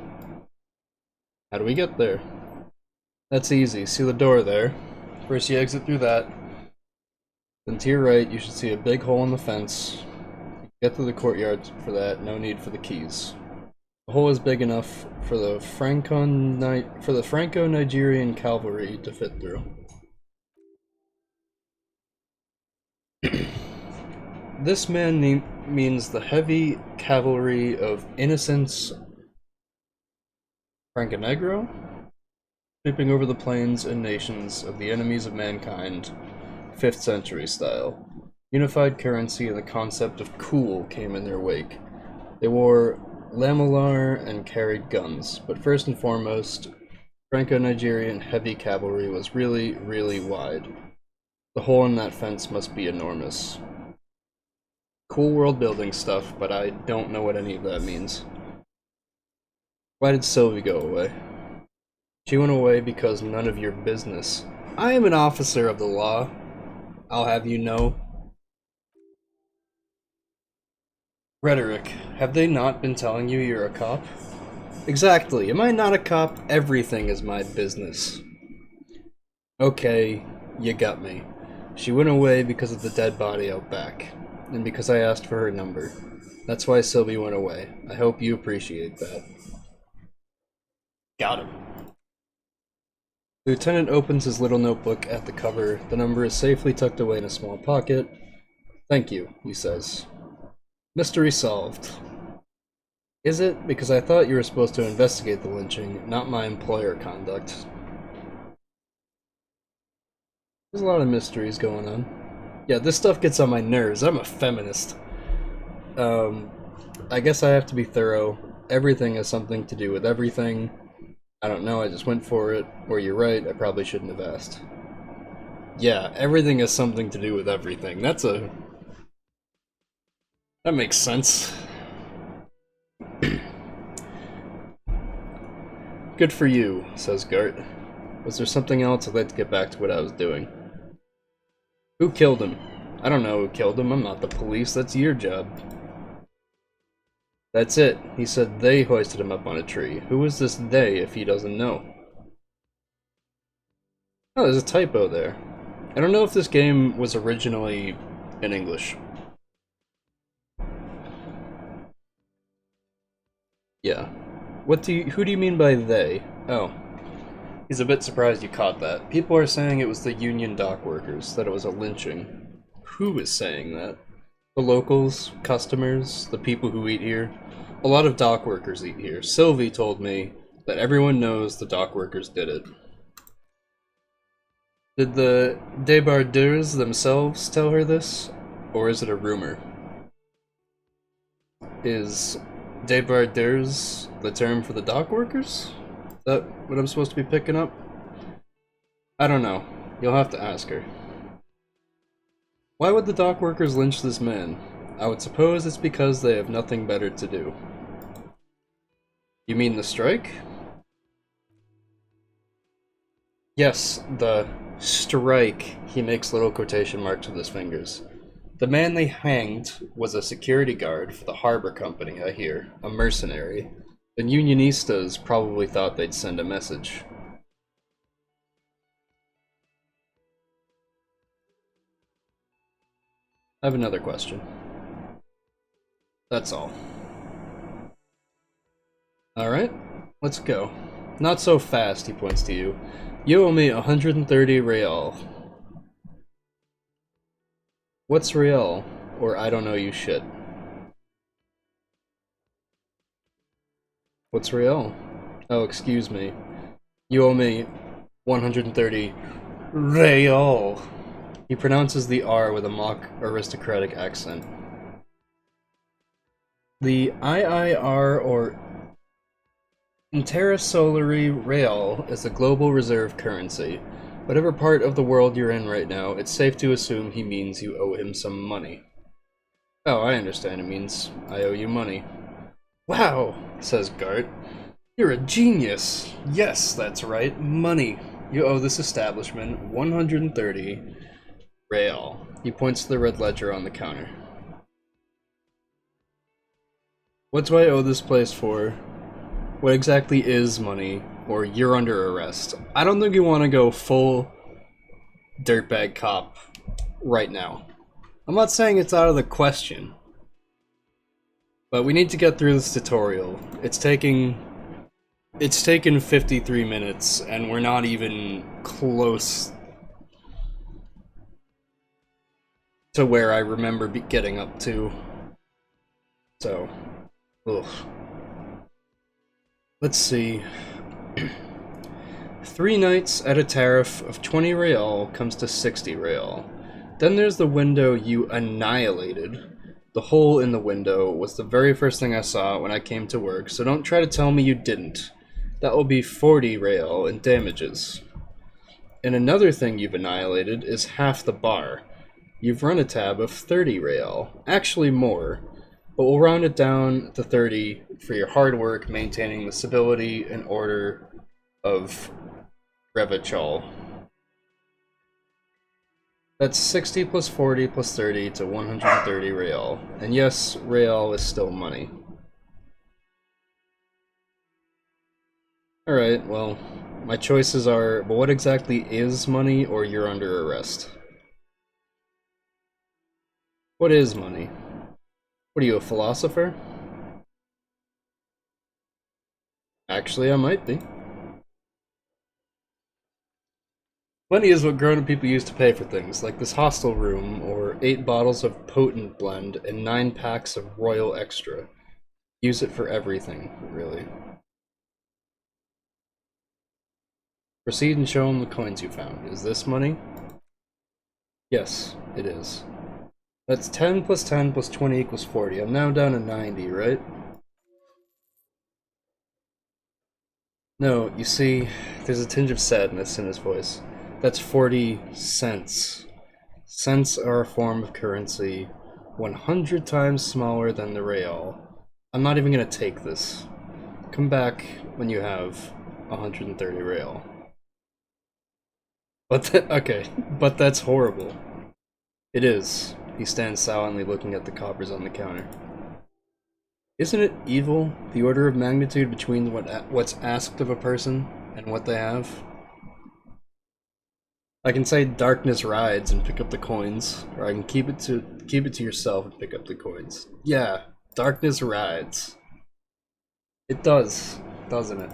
How do we get there? That's easy. See the door there? First you exit through that. Then to your right you should see a big hole in the fence. Get to the courtyard for that, no need for the keys. The hole is big enough for the Franco-Nigerian cavalry to fit through. This man means the heavy cavalry of Innocence Franconegro, sweeping over the plains and nations of the enemies of mankind, 5th century style. Unified currency and the concept of cool came in their wake. They wore lamellar and carried guns, but first and foremost, Franco-Nigerian heavy cavalry was really, really wide. The hole in that fence must be enormous. Cool world building stuff, but I don't know what any of that means. Why did Sylvie go away? She went away because none of your business. I am an officer of the law. I'll have you know. Rhetoric. Have they not been telling you you're a cop? Exactly. Am I not a cop? Everything is my business. Okay, you got me. She went away because of the dead body out back, and because I asked for her number. That's why Sylvie went away. I hope you appreciate that. Got him. The lieutenant opens his little notebook at the cover. The number is safely tucked away in a small pocket. Thank you, he says. Mystery solved. Is it? Because I thought you were supposed to investigate the lynching, not my employer conduct. There's a lot of mysteries going on. Yeah, this stuff gets on my nerves. I'm a feminist. I guess I have to be thorough. Everything has something to do with everything. I don't know, I just went for it. Or you're right, I probably shouldn't have asked. Yeah, everything has something to do with everything. That makes sense. Good for you, says Gart. Was there something else? I'd like to get back to what I was doing. Who killed him? I don't know who killed him. I'm not the police. That's your job. That's it. He said they hoisted him up on a tree. Who is this they if he doesn't know? Oh, there's a typo there. I don't know if this game was originally in English. Yeah. Who do you mean by they? Oh. He's a bit surprised you caught that. People are saying it was the union dock workers, that it was a lynching. Who is saying that? The locals, customers, the people who eat here. A lot of dock workers eat here. Sylvie told me that everyone knows the dock workers did it. Did the débardeurs themselves tell her this? Or is it a rumor? Is débardeurs the term for the dock workers? Is that what I'm supposed to be picking up? I don't know. You'll have to ask her. Why would the dock workers lynch this man? I would suppose it's because they have nothing better to do. You mean the strike? Yes, the strike. He makes little quotation marks with his fingers. The man they hanged was a security guard for the harbor company, I hear. A mercenary. The Unionistas probably thought they'd send a message. I have another question. That's all. Alright, let's go. Not so fast, he points to you. You owe me 130 real. What's real? Or I don't know you shit. What's real? Oh, excuse me. You owe me 130 real. He pronounces the R with a mock aristocratic accent. The IIR or Intersolary Real is the global reserve currency. Whatever part of the world you're in right now, it's safe to assume he means you owe him some money. Oh, I understand. It means I owe you money. Wow, says Gart. You're a genius. Yes, that's right. Money. You owe this establishment 130 real. He points to the red ledger on the counter. What do I owe this place for? What exactly is money? Or you're under arrest? I don't think you want to go full dirtbag cop right now. I'm not saying it's out of the question. But we need to get through this tutorial. It's taken 53 minutes, and we're not even close to where I remember getting up to. So, ugh. Let's see. 3 nights at a tariff of 20 real comes to 60 real. Then there's the window you annihilated. The hole in the window was the very first thing I saw when I came to work, so don't try to tell me you didn't. That will be 40 real in damages. And another thing you've annihilated is half the bar. You've run a tab of 30 real. Actually more, but we'll round it down to 30 for your hard work maintaining the stability and order of Revachol. That's 60 plus 40 plus 30 to 130 real. And yes, real is still money. Alright, well, my choices are, but what exactly is money or you're under arrest? What is money? What are you, a philosopher? Actually, I might be. Money is what grown-up people use to pay for things, like this hostel room, or 8 bottles of potent blend and 9 packs of Royal Extra. Use it for everything, really. Proceed and show him the coins you found. Is this money? Yes, it is. That's 10 plus 10 plus 20 equals 40. I'm now down to 90, right? No, you see, there's a tinge of sadness in his voice. That's 40 cents. Cents are a form of currency 100 times smaller than the real. I'm not even gonna take this. Come back when you have 130 real. But okay, but that's horrible. It is. He stands silently looking at the coppers on the counter. Isn't it evil, the order of magnitude between what's asked of a person and what they have? I can say darkness rides and pick up the coins, or I can keep it to yourself and pick up the coins. Yeah, darkness rides. It does, doesn't it?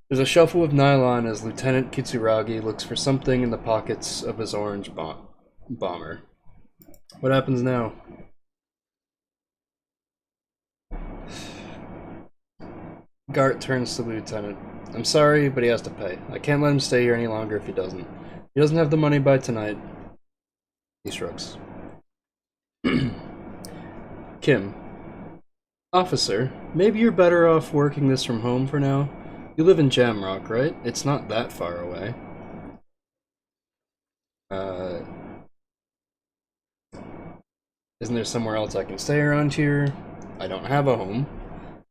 There's a shuffle of nylon as Lieutenant Kitsuragi looks for something in the pockets of his orange bomber. What happens now? Gart turns to the lieutenant. I'm sorry, but he has to pay. I can't let him stay here any longer if he doesn't. He doesn't have the money by tonight. He shrugs. Kim. Officer, maybe you're better off working this from home for now. You live in Jamrock, right? It's not that far away. Isn't there somewhere else I can stay around here? I don't have a home.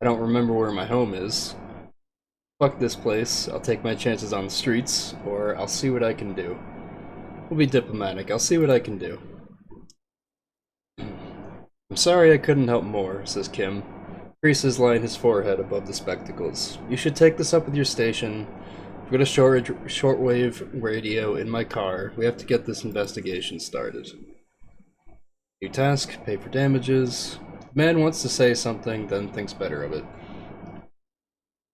I don't remember where my home is. Fuck this place. I'll take my chances on the streets, or I'll see what I can do. We'll be diplomatic. I'll see what I can do. I'm sorry I couldn't help more, says Kim. Creases line his forehead above the spectacles. You should take this up with your station. I've got a shortwave radio in my car. We have to get this investigation started. New task, pay for damages. The man wants to say something, then thinks better of it.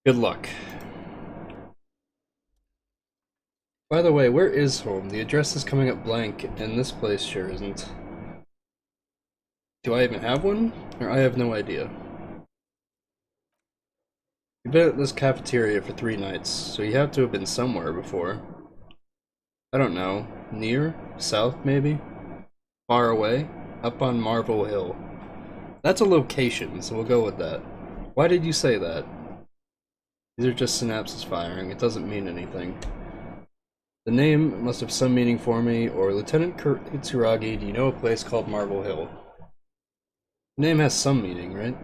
Good luck. By the way, where is home? The address is coming up blank, and this place sure isn't. Do I even have one? Or I have no idea. You've been at this cafeteria for 3 nights, so you have to have been somewhere before. I don't know. Near? South, maybe? Far away? Up on Marble Hill. That's a location, so we'll go with that. Why did you say that? These are just synapses firing. It doesn't mean anything. The name must have some meaning for me, or Lieutenant Kitsuragi, do you know a place called Marble Hill? The name has some meaning, right?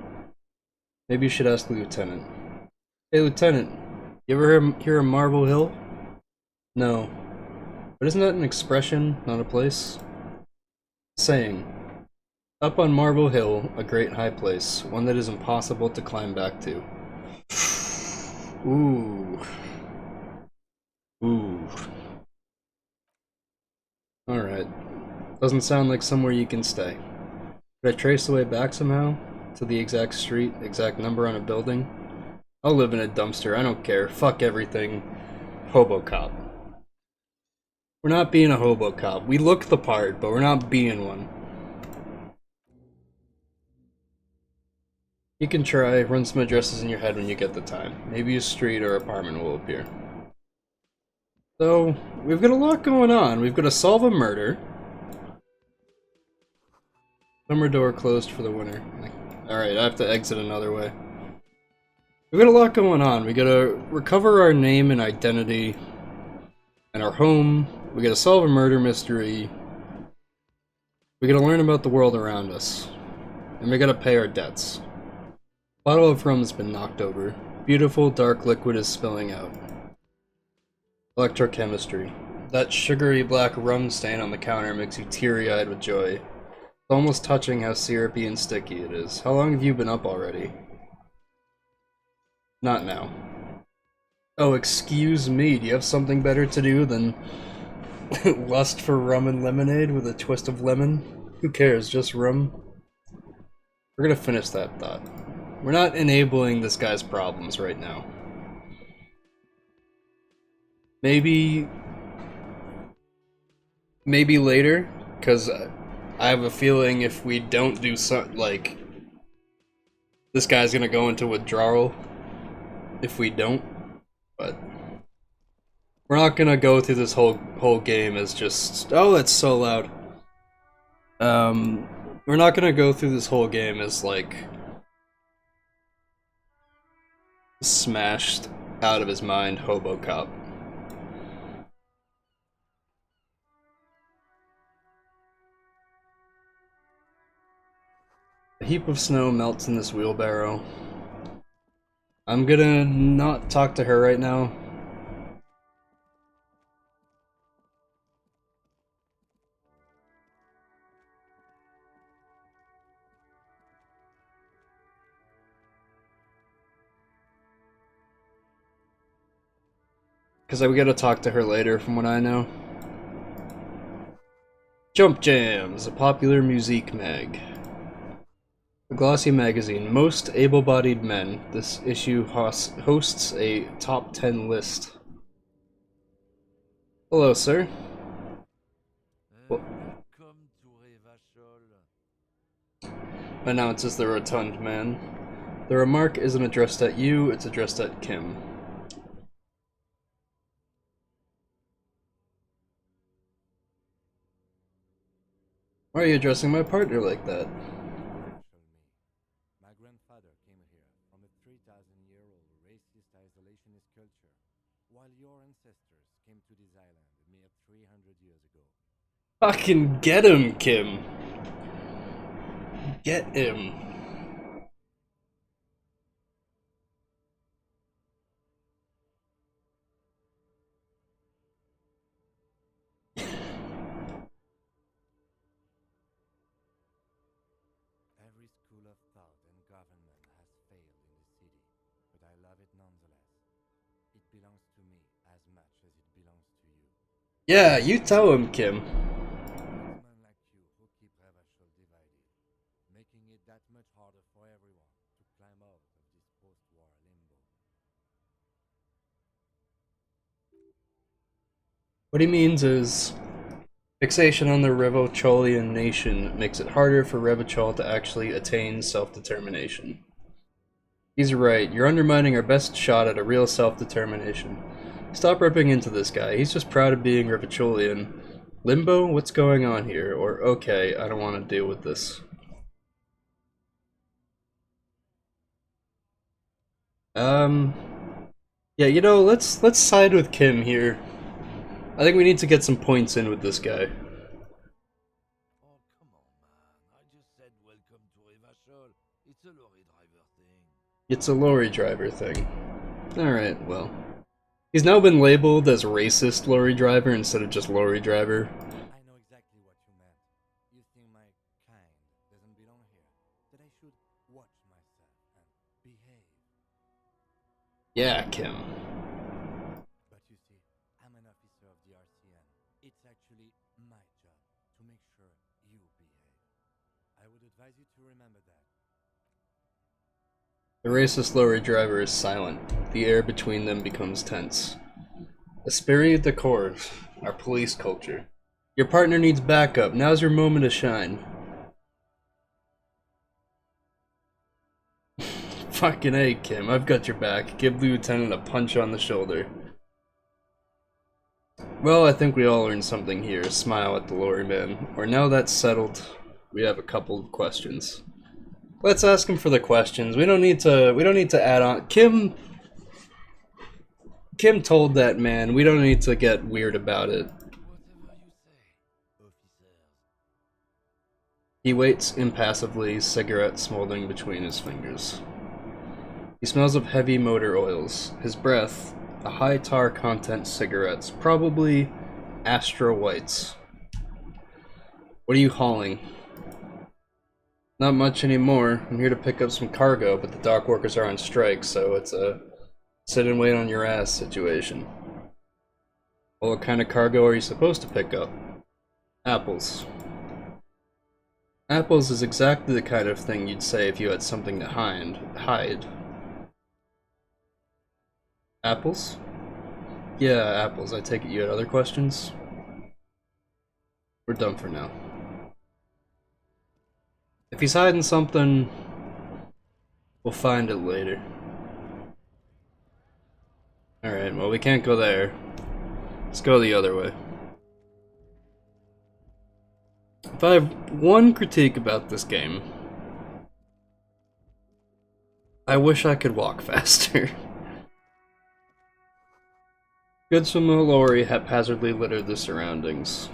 Maybe you should ask the lieutenant. Hey, Lieutenant, you ever hear of Marble Hill? No. But isn't that an expression, not a place? Saying. Up on Marble Hill, a great high place, one that is impossible to climb back to. Ooh. Ooh. Alright. Doesn't sound like somewhere you can stay. Could I trace the way back somehow? To the exact street, exact number on a building? I'll live in a dumpster, I don't care. Fuck everything. Hobo cop. We're not being a hobo cop. We look the part, but we're not being one. You can try, run some addresses in your head when you get the time. Maybe a street or apartment will appear. So, we've got a lot going on. We've got to solve a murder. Summer door closed for the winter. Alright, I have to exit another way. We've got a lot going on. We gotta recover our name and identity and our home. We gotta solve a murder mystery. We gotta learn about the world around us. And we gotta pay our debts. Bottle of rum has been knocked over. Beautiful dark liquid is spilling out. Electrochemistry. That sugary black rum stain on the counter makes you teary-eyed with joy. It's almost touching how syrupy and sticky it is. How long have you been up already? Not now. Oh, excuse me, do you have something better to do than lust for rum and lemonade with a twist of lemon? Who cares, just rum? We're gonna finish that thought. We're not enabling this guy's problems right now. Maybe later, because I have a feeling if we don't do something, like, this guy's gonna go into withdrawal if we don't, but we're not gonna go through this whole game as just, oh, that's so loud. We're not gonna go through this whole game as, like, smashed out of his mind hobo cop. A heap of snow melts in this wheelbarrow. I'm gonna not talk to her right now. Because we gotta talk to her later, from what I know. Jump Jams, a popular musique mag. A glossy magazine. Most able-bodied men. This issue hosts a top 10 list. Hello, sir. Welcome to Revachol. Announces the rotund man. The remark isn't addressed at you, it's addressed at Kim. Why are you addressing my partner like that? My grandfather came here from a 3,000-year-old racist isolationist culture, while your ancestors came to this island a mere 300 years ago. Fucking get him, Kim. Get him. Every school of thought and government has failed in the city, but I love it nonetheless. It belongs to me as much as it belongs to you. Yeah, you tell him, Kim. It's men like you who keep Revachol divided, making it that much harder for everyone to climb out of this post-war limbo. What he means is, fixation on the Revacholian nation makes it harder for Revachol to actually attain self-determination. He's right, you're undermining our best shot at a real self-determination. Stop ripping into this guy, he's just proud of being Revacholian. Limbo? What's going on here? Or, okay, I don't want to deal with this. Yeah, you know, let's side with Kim here. I think we need to get some points in with this guy. Oh, come on, man. I just said welcome to Revachol. It's a lorry driver thing. It's a lorry driver thing. Alright, well. He's now been labeled as racist lorry driver instead of just lorry driver. I know exactly what you meant. You think my kind doesn't belong here, that I should watch myself and behave. Yeah, Kim. But you see, I'm an officer of the RCN. It's actually my job to make sure you behave. I would advise you to remember that. The racist lorry driver is silent. The air between them becomes tense. Esprit de corps, our police culture. Your partner needs backup. Now's your moment to shine. Fucking A, Kim. I've got your back. Give the lieutenant a punch on the shoulder. Well, I think we all learned something here. Smile at the lorry man. Or now that's settled, we have a couple of questions. Let's ask him for the questions. We don't need to add on. Kim told that man. We don't need to get weird about it. Whatever you say, officers. He waits impassively, cigarette smoldering between his fingers. He smells of heavy motor oils. His breath, a high tar content cigarettes, probably Astro Whites. What are you hauling? Not much anymore. I'm here to pick up some cargo, but the dock workers are on strike, so it's a sit and wait on your ass situation. Well, what kind of cargo are you supposed to pick up? Apples. Apples is exactly the kind of thing you'd say if you had something to hide. Apples? Yeah, apples. I take it you had other questions? We're done for now. If he's hiding something, we'll find it later. Alright, well we can't go there. Let's go the other way. If I have one critique about this game, I wish I could walk faster. Goods from the lorry haphazardly litter the surroundings.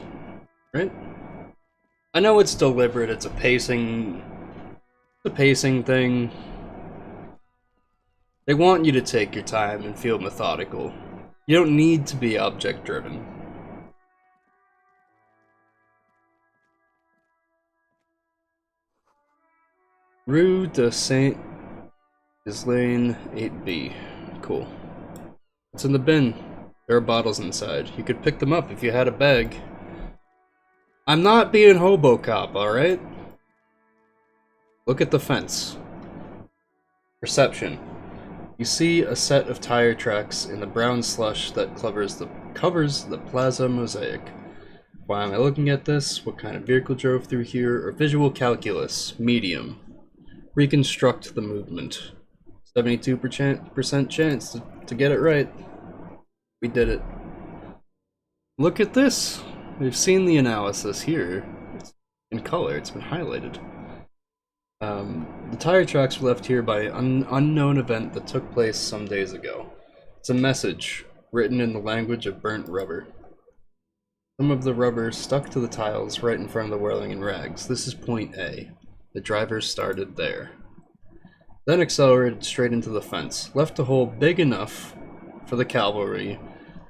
Right? I know it's deliberate, it's a pacing thing. They want you to take your time and feel methodical. You don't need to be object driven. Rue de Saint Ghislain 8B. Cool. What's in the bin? There are bottles inside. You could pick them up if you had a bag. I'm not being hobo cop, alright? Look at the fence. Perception. You see a set of tire tracks in the brown slush that covers the plaza mosaic. Why am I looking at this? What kind of vehicle drove through here? Or visual calculus. Medium. Reconstruct the movement. 72% chance to get it right. We did it. Look at this! We've seen the analysis here. It's in color, it's been highlighted. The tire tracks were left here by an unknown event that took place some days ago. It's a message, written in the language of burnt rubber. Some of the rubber stuck to the tiles right in front of the whirling in rags. This is point A. The driver started there. Then accelerated straight into the fence, left a hole big enough for the cavalry,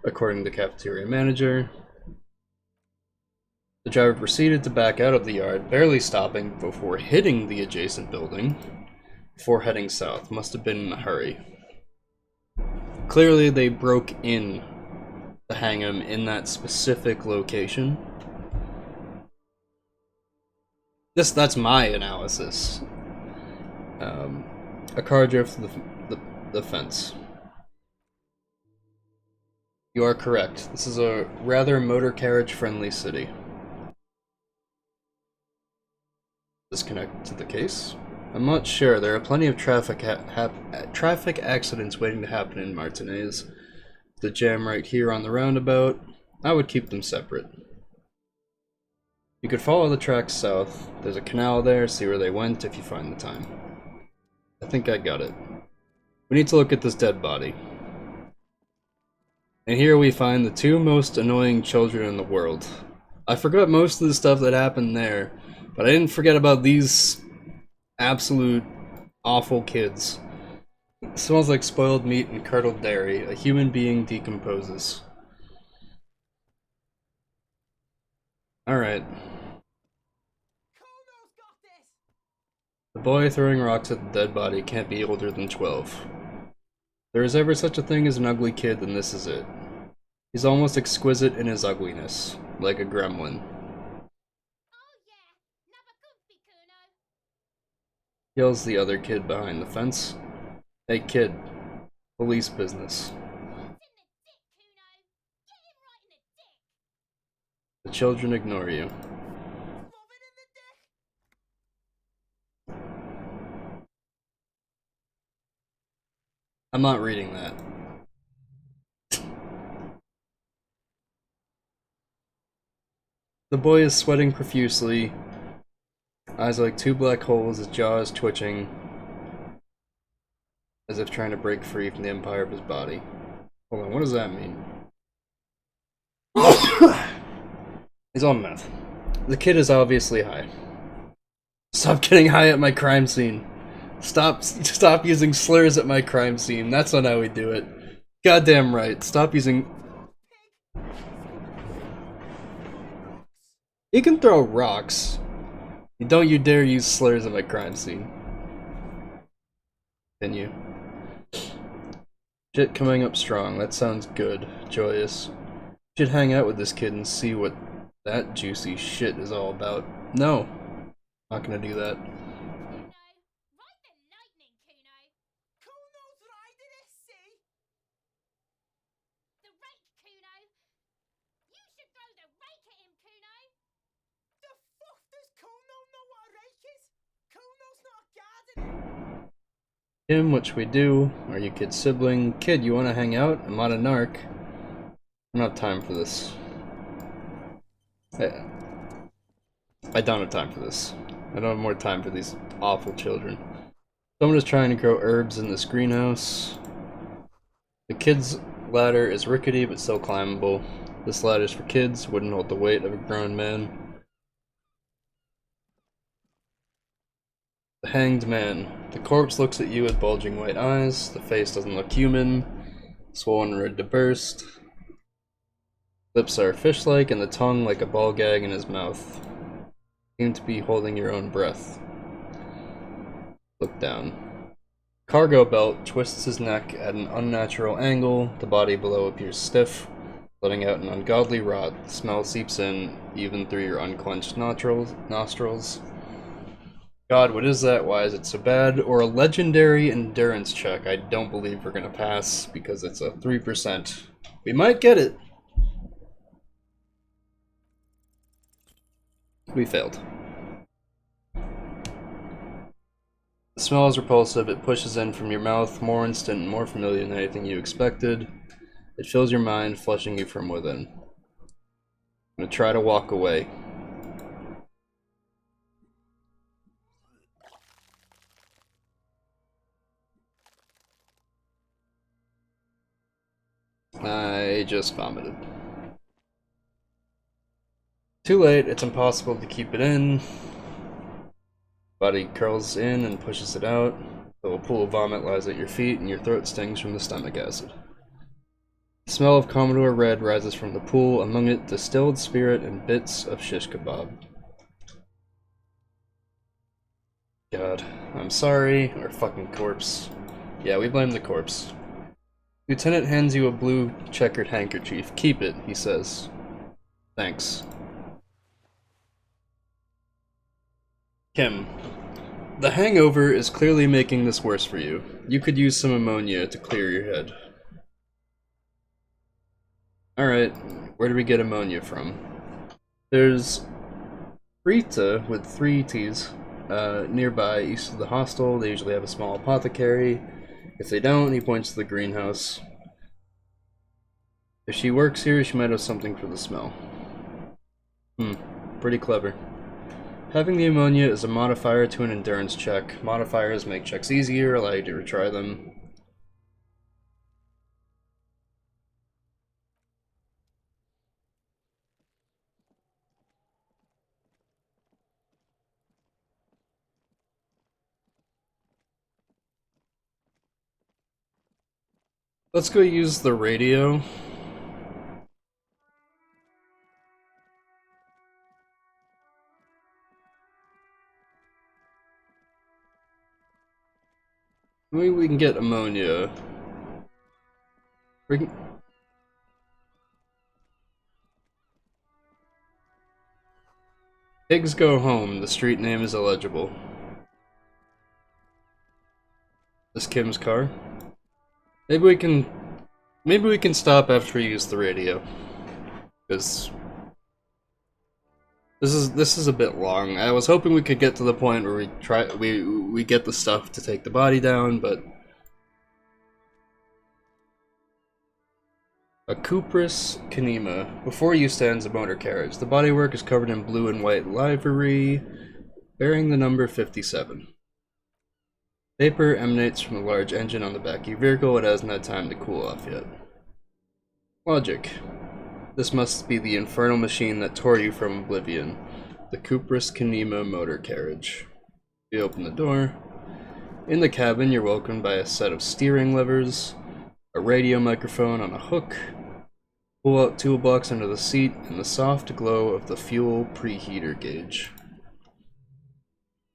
according to the cafeteria manager. The driver proceeded to back out of the yard, barely stopping before hitting the adjacent building, before heading south. Must have been in a hurry. Clearly they broke in to hang him in that specific location. That's my analysis. A car drove through the fence. You are correct. This is a rather motor carriage friendly city. Disconnect to the case? I'm not sure. There are plenty of traffic accidents waiting to happen in Martinez. The jam right here on the roundabout. I would keep them separate. You could follow the tracks south. There's a canal there. See where they went if you find the time. I think I got it. We need to look at this dead body. And here we find the two most annoying children in the world. I forgot most of the stuff that happened there, but I didn't forget about these absolute awful kids. It smells like spoiled meat and curdled dairy. A human being decomposes. Alright. The boy throwing rocks at the dead body can't be older than 12. If there is ever such a thing as an ugly kid, then this is it. He's almost exquisite in his ugliness, like a gremlin. Yells the other kid behind the fence. Hey kid, police business. The children ignore you. I'm not reading that. The boy is sweating profusely. Eyes like two black holes, his jaw is twitching, as if trying to break free from the empire of his body. Hold on, what does that mean? He's on meth. The kid is obviously high. Stop getting high at my crime scene. Stop using slurs at my crime scene. That's not how we do it. Goddamn right. Stop using... You can throw rocks. Don't you dare use slurs at my crime scene. Continue. Shit coming up strong. That sounds good. Joyous. Should hang out with this kid and see what that juicy shit is all about. No. Not gonna do that. Him, which we do. Are you kid's sibling? Kid, you wanna hang out? I'm not a narc. I don't have time for this. I don't have time for this. I don't have more time for these awful children. Someone is trying to grow herbs in this greenhouse. The kid's ladder is rickety but still climbable. This ladder is for kids, wouldn't hold the weight of a grown man. The hanged man. The corpse looks at you with bulging white eyes. The face doesn't look human. Swollen red to burst. Lips are fish-like and the tongue like a ball gag in his mouth. Seem to be holding your own breath. Look down. Cargo belt twists his neck at an unnatural angle. The body below appears stiff, letting out an ungodly rot. The smell seeps in, even through your unclenched nostrils. God, what is that? Why is it so bad? Or a legendary endurance check. I don't believe we're gonna pass because it's a 3%. We might get it. We failed. The smell is repulsive. It pushes in from your mouth, more instant and more familiar than anything you expected. It fills your mind, flushing you from within. I'm gonna try to walk away. I just vomited. Too late, it's impossible to keep it in. Body curls in and pushes it out. A little pool of vomit lies at your feet, and your throat stings from the stomach acid. The smell of Commodore Red rises from the pool, among it distilled spirit and bits of shish kebab. God, I'm sorry, or fucking corpse. Yeah, we blame the corpse. Lieutenant hands you a blue checkered handkerchief. Keep it, he says. Thanks. Kim. The hangover is clearly making this worse for you. You could use some ammonia to clear your head. Alright, where do we get ammonia from? There's Rita with 3 T's nearby, east of the hostel. They usually have a small apothecary. If they don't, he points to the greenhouse. If she works here, she might have something for the smell. Pretty clever. Having the ammonia is a modifier to an endurance check. Modifiers make checks easier, allow you to retry them. Let's go use the radio. Maybe we can get ammonia. Pigs go home. The street name is illegible. This Kim's car. Maybe we can stop after we use the radio. Because this is a bit long. I was hoping we could get to the point where we get the stuff to take the body down, but a Cupris Canema. Before you stands a motor carriage. The bodywork is covered in blue and white livery, bearing the number 57. Vapor emanates from the large engine on the back of your vehicle. It hasn't had time to cool off yet. Logic. This must be the infernal machine that tore you from oblivion. The Cupris Canema motor carriage. You open the door. In the cabin, you're welcomed by a set of steering levers, a radio microphone on a hook, pull out toolbox under the seat, and the soft glow of the fuel preheater gauge.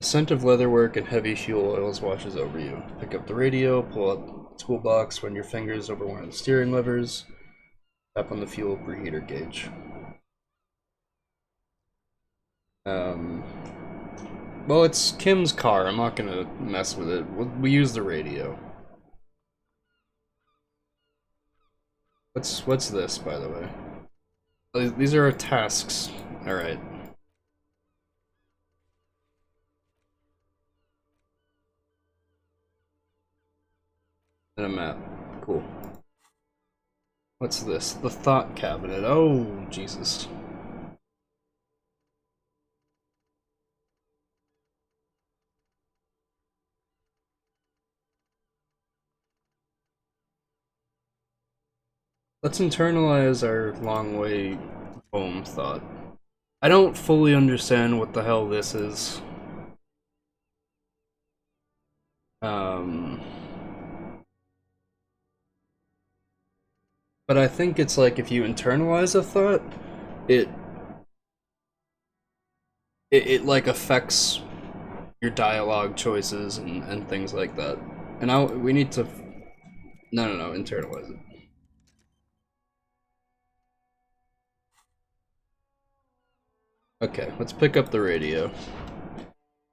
The scent of leatherwork and heavy fuel oils washes over you. Pick up the radio, pull out the toolbox, run your fingers over one of the steering levers, tap on the fuel preheater gauge. Well, it's Kim's car. I'm not gonna mess with it. We use the radio. What's this, by the way? Oh, these are our tasks. Alright. And a map. Cool. What's this? The thought cabinet. Oh, Jesus. Let's internalize our long way home thought. I don't fully understand what the hell this is. But I think it's like if you internalize a thought, it like affects your dialogue choices and things like that. And we need to... No, internalize it. Okay, let's pick up the radio.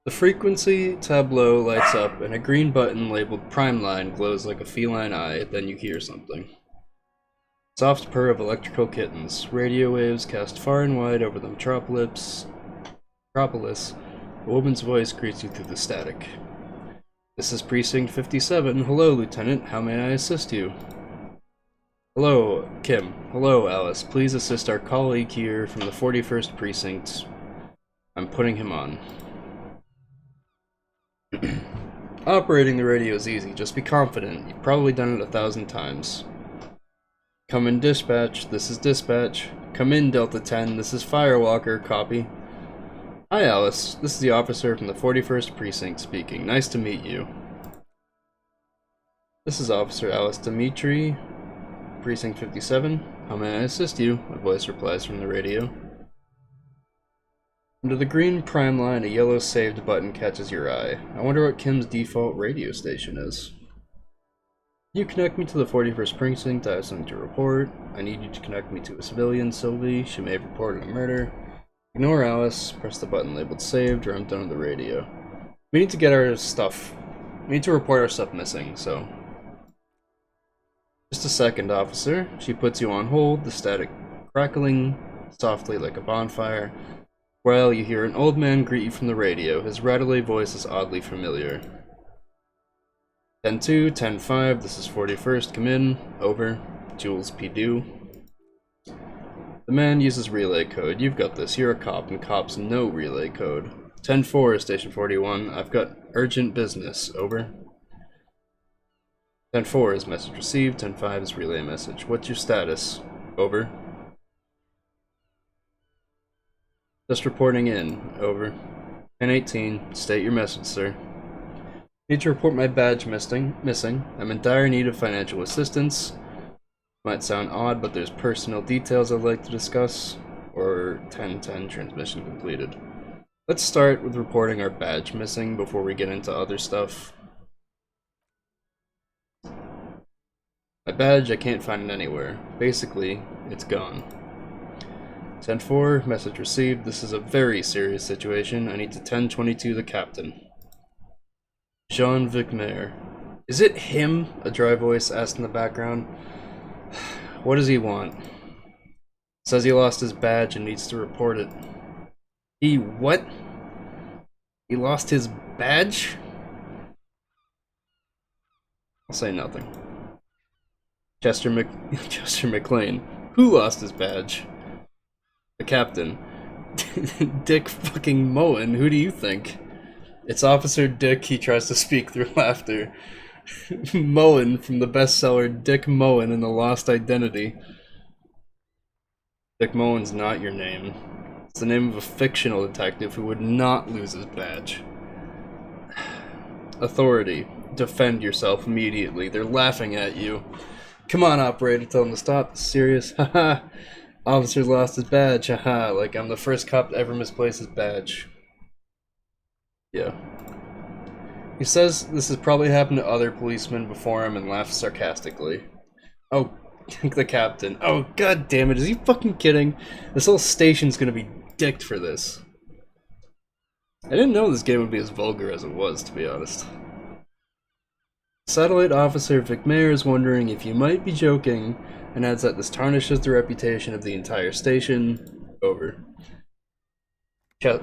The frequency tableau lights up and a green button labeled Prime Line glows like a feline eye, then you hear something. Soft purr of electrical kittens. Radio waves cast far and wide over the metropolis. A woman's voice greets you through the static. This is Precinct 57. Hello, Lieutenant. How may I assist you? Hello, Kim. Hello, Alice. Please assist our colleague here from the 41st Precinct. I'm putting him on. Operating the radio is easy. Just be confident. You've probably done it 1,000 times. Come in, dispatch. This is dispatch. Come in, Delta 10. This is Firewalker. Copy. Hi, Alice. This is the officer from the 41st Precinct speaking. Nice to meet you. This is Officer Alice Dimitri, Precinct 57. How may I assist you? A voice replies from the radio. Under the green Prime Line, a yellow saved button catches your eye. I wonder what Kim's default radio station is. Can you connect me to the 41st Precinct? I have something to report. I need you to connect me to a civilian, Sylvie. She may have reported a murder. Ignore Alice. Press the button labeled saved or I'm done with the radio. We need to get our stuff. We need to report our stuff missing, so... Just a second, officer. She puts you on hold, the static crackling softly like a bonfire. Well, you hear an old man greet you from the radio. His rattly voice is oddly familiar. 10-2, 10-5, this is 41st, come in. Over. Jules P. Dew. The man uses relay code. You've got this. You're a cop, and cops know relay code. 10-4, Station 41. I've got urgent business. Over. 10-4 is message received. 10-5 is relay message. What's your status? Over. Just reporting in. Over. 10-18. State your message, sir. Need to report my badge missing. I'm in dire need of financial assistance. Might sound odd, but there's personal details I'd like to discuss. Or 10-10 transmission completed. Let's start with reporting our badge missing before we get into other stuff. My badge, I can't find it anywhere. Basically, it's gone. 10-4, message received. This is a very serious situation. I need to 10-22 the captain. Jean-Vic Mayer. Is it him? A dry voice asked in the background. What does he want? Says he lost his badge and needs to report it. He what? He lost his badge? I'll say nothing. Chester McLean. Who lost his badge? The captain. Dick fucking Moen. Who do you think? It's Officer Dick. He tries to speak through laughter. Moen from the bestseller Dick Moen and the Lost Identity. Dick Moen's not your name. It's the name of a fictional detective who would not lose his badge. Authority. Defend yourself immediately. They're laughing at you. Come on, operator, tell him to stop. It's serious. Haha. Officer's lost his badge. Haha. Like I'm the first cop to ever misplace his badge. Yeah. He says this has probably happened to other policemen before him and laughs sarcastically. Oh, the captain. Oh, god damn it. Is he fucking kidding? This whole station's gonna be dicked for this. I didn't know this game would be as vulgar as it was, to be honest. Satellite Officer Vic Mayer is wondering if you might be joking, and adds that this tarnishes the reputation of the entire station. Over.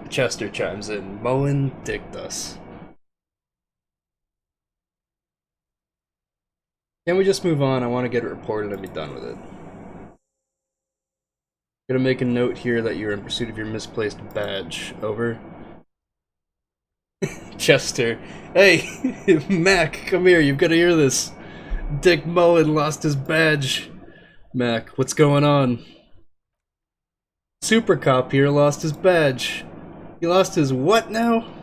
Chester chimes in. Moen dicked us. Can we just move on? I want to get it reported and be done with it. Gonna make a note here that you're in pursuit of your misplaced badge. Over. Chester. Hey, Mac, come here. You've got to hear this. Dick Moen lost his badge. Mac, what's going on? Super Cop here lost his badge. He lost his what now?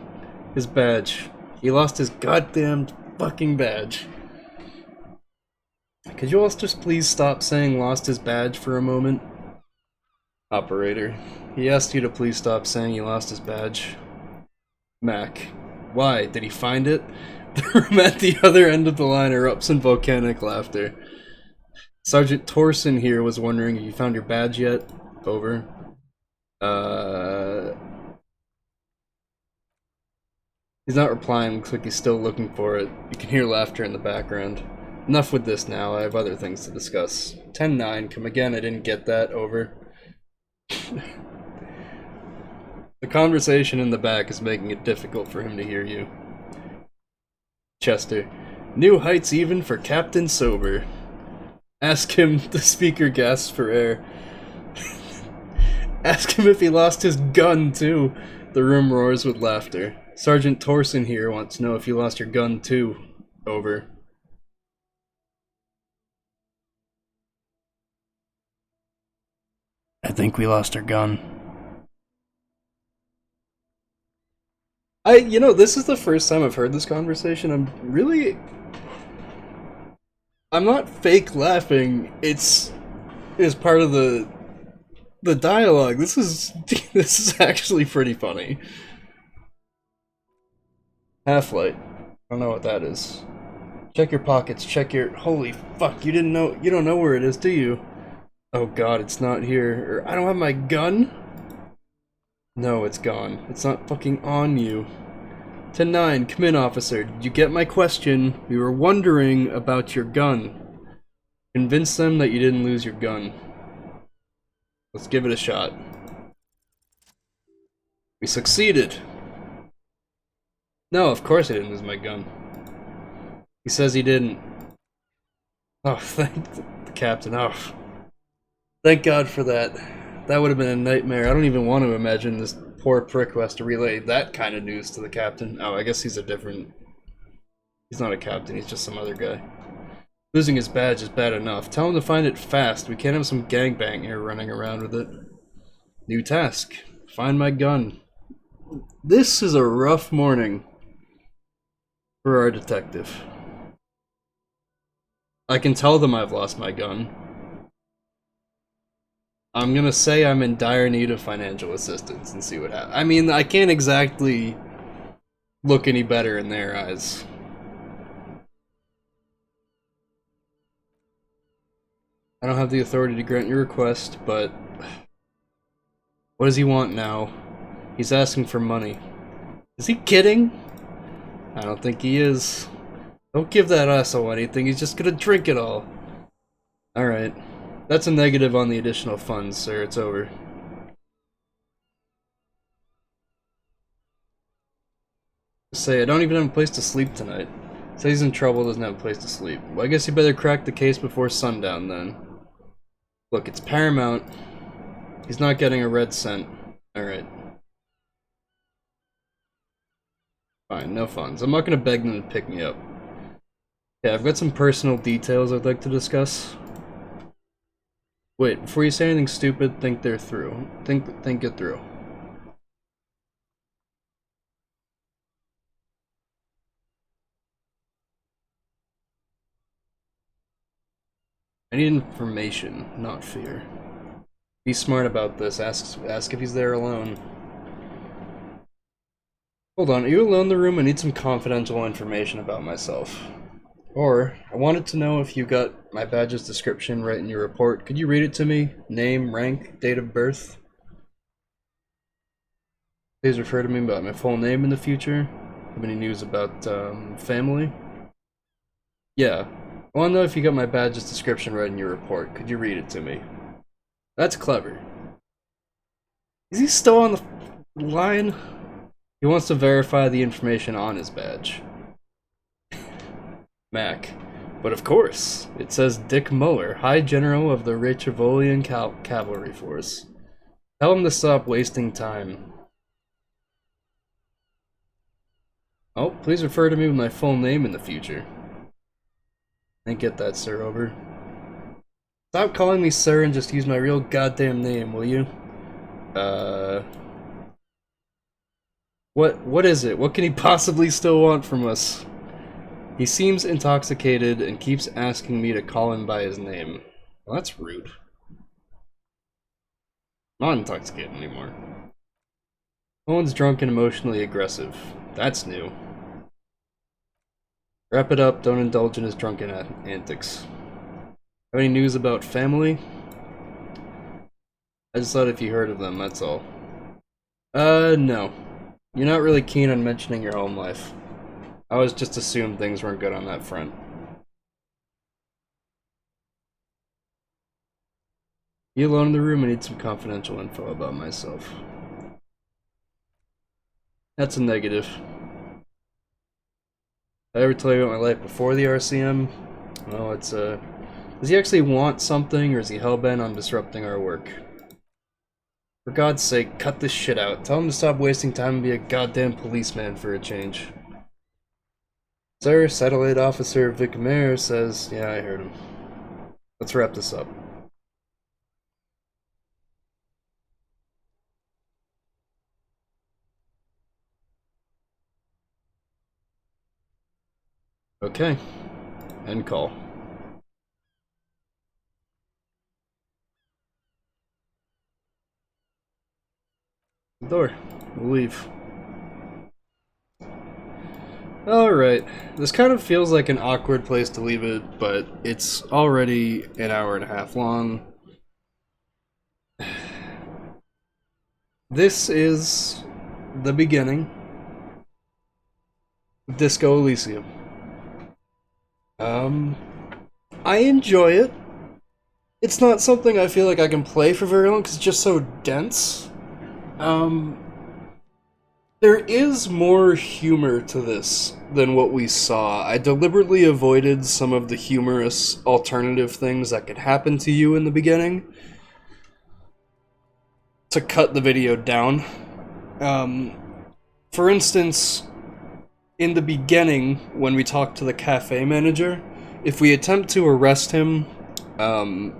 His badge. He lost his goddamn fucking badge. Could you all just please stop saying lost his badge for a moment? Operator, he asked you to please stop saying he lost his badge. Mac, why? Did he find it? The room at the other end of the line erupts in volcanic laughter. Sergeant Torson here was wondering if you found your badge yet. Over. He's not replying, looks like he's still looking for it. You can hear laughter in the background. Enough with this now, I have other things to discuss. 10-9, come again, I didn't get that, over. The conversation in the back is making it difficult for him to hear you. Chester. New heights even for Captain Sober. Ask him, the speaker gasps for air. Ask him if he lost his gun, too. The room roars with laughter. Sergeant Torson here wants to know if you lost your gun, too. Over. I think we lost our gun. You know, this is the first time I've heard this conversation. I'm not fake laughing. It's part of the dialogue. This is actually pretty funny. Half-light. I don't know what that is. Check your pockets, check your... Holy fuck, you don't know where it is, do you? Oh god, it's not here. I don't have my gun? No, it's gone. It's not fucking on you. 10-9, come in, officer. Did you get my question? We were wondering about your gun. Convince them that you didn't lose your gun. Let's give it a shot. We succeeded. No, of course I didn't lose my gun. He says he didn't. Oh, thank the captain. Oh, thank God for that. That would have been a nightmare. I don't even want to imagine this poor prick who has to relay that kind of news to the captain. Oh, I guess he's he's not a captain, he's just some other guy. Losing his badge is bad enough. Tell him to find it fast. We can't have some gangbang here running around with it. New task. Find my gun. This is a rough morning for our detective. I can tell them I've lost my gun. I'm gonna say I'm in dire need of financial assistance and see what happens. I mean, I can't exactly look any better in their eyes. I don't have the authority to grant your request, but... What does he want now? He's asking for money. Is he kidding? I don't think he is. Don't give that asshole anything, he's just gonna drink it all. Alright. That's a negative on the additional funds, sir. It's over. Say, I don't even have a place to sleep tonight. Say he's in trouble, doesn't have a place to sleep. Well, I guess you better crack the case before sundown, then. Look, it's paramount. He's not getting a red cent. Alright. Fine, no funds. I'm not gonna beg them to pick me up. Yeah, I've got some personal details I'd like to discuss. Wait, before you say anything stupid, think it through. Think it through. I need information, not fear. Be smart about this. Ask if he's there alone. Hold on, are you alone in the room? I need some confidential information about myself. Or, I wanted to know if you got my badge's description right in your report. Could you read it to me? Name, rank, date of birth? Please refer to me about my full name in the future. Have any news about, family? Yeah. I want to know if you got my badge's description right in your report. Could you read it to me? That's clever. Is he still on the line? He wants to verify the information on his badge. Mac. But of course, it says Dick Muller, High General of the Rachevolian Cavalry Force. Tell him to stop wasting time. Oh, please refer to me with my full name in the future. I didn't get that, sir, over. Stop calling me sir and just use my real goddamn name, will you? What is it? What can he possibly still want from us? He seems intoxicated and keeps asking me to call him by his name. Well, that's rude. Not intoxicated anymore. No one's drunk and emotionally aggressive. That's new. Wrap it up, don't indulge in his drunken antics. Have any news about family? I just thought if you heard of them, that's all. No. You're not really keen on mentioning your home life. I always just assumed things weren't good on that front. You alone in the room, I need some confidential info about myself. That's a negative. Did I ever tell you about my life before the RCM? Well, it's, does he actually want something, or is he hellbent on disrupting our work? For God's sake, cut this shit out. Tell him to stop wasting time and be a goddamn policeman for a change. Sir, Satellite Officer Vic Mayer says... Yeah, I heard him. Let's wrap this up. Okay. End call. The door. We'll leave. Alright. This kind of feels like an awkward place to leave it, but it's already an hour and a half long. This is the beginning of Disco Elysium. I enjoy it. It's not something I feel like I can play for very long because it's just so dense. There is more humor to this than what we saw. I deliberately avoided some of the humorous alternative things that could happen to you in the beginning to cut the video down. For instance, in the beginning, when we talk to the cafe manager, if we attempt to arrest him,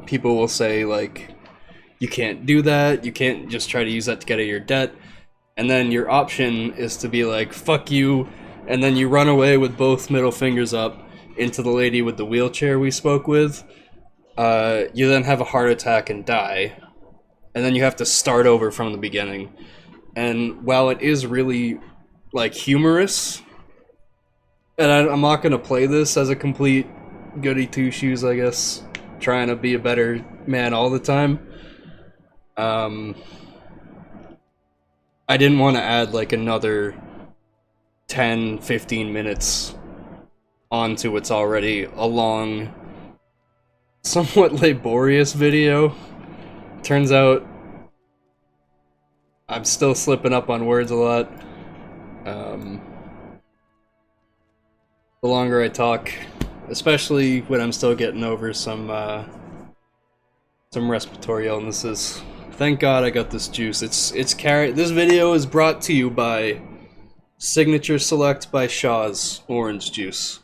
people will say, like, you can't do that, you can't just try to use that to get out of your debt, and then your option is to be like, fuck you, and then you run away with both middle fingers up into the lady with the wheelchair we spoke with. You then have a heart attack and die, and then you have to start over from the beginning. And while it is really, like, humorous, and I'm not gonna play this as a complete goody two-shoes, I guess, trying to be a better man all the time. I didn't want to add like another 10-15 minutes onto what's already a long, somewhat laborious video. Turns out I'm still slipping up on words a lot. The longer I talk, especially when I'm still getting over some respiratory illnesses. Thank God I got this juice. This video is brought to you by Signature Select by Shaw's Orange Juice.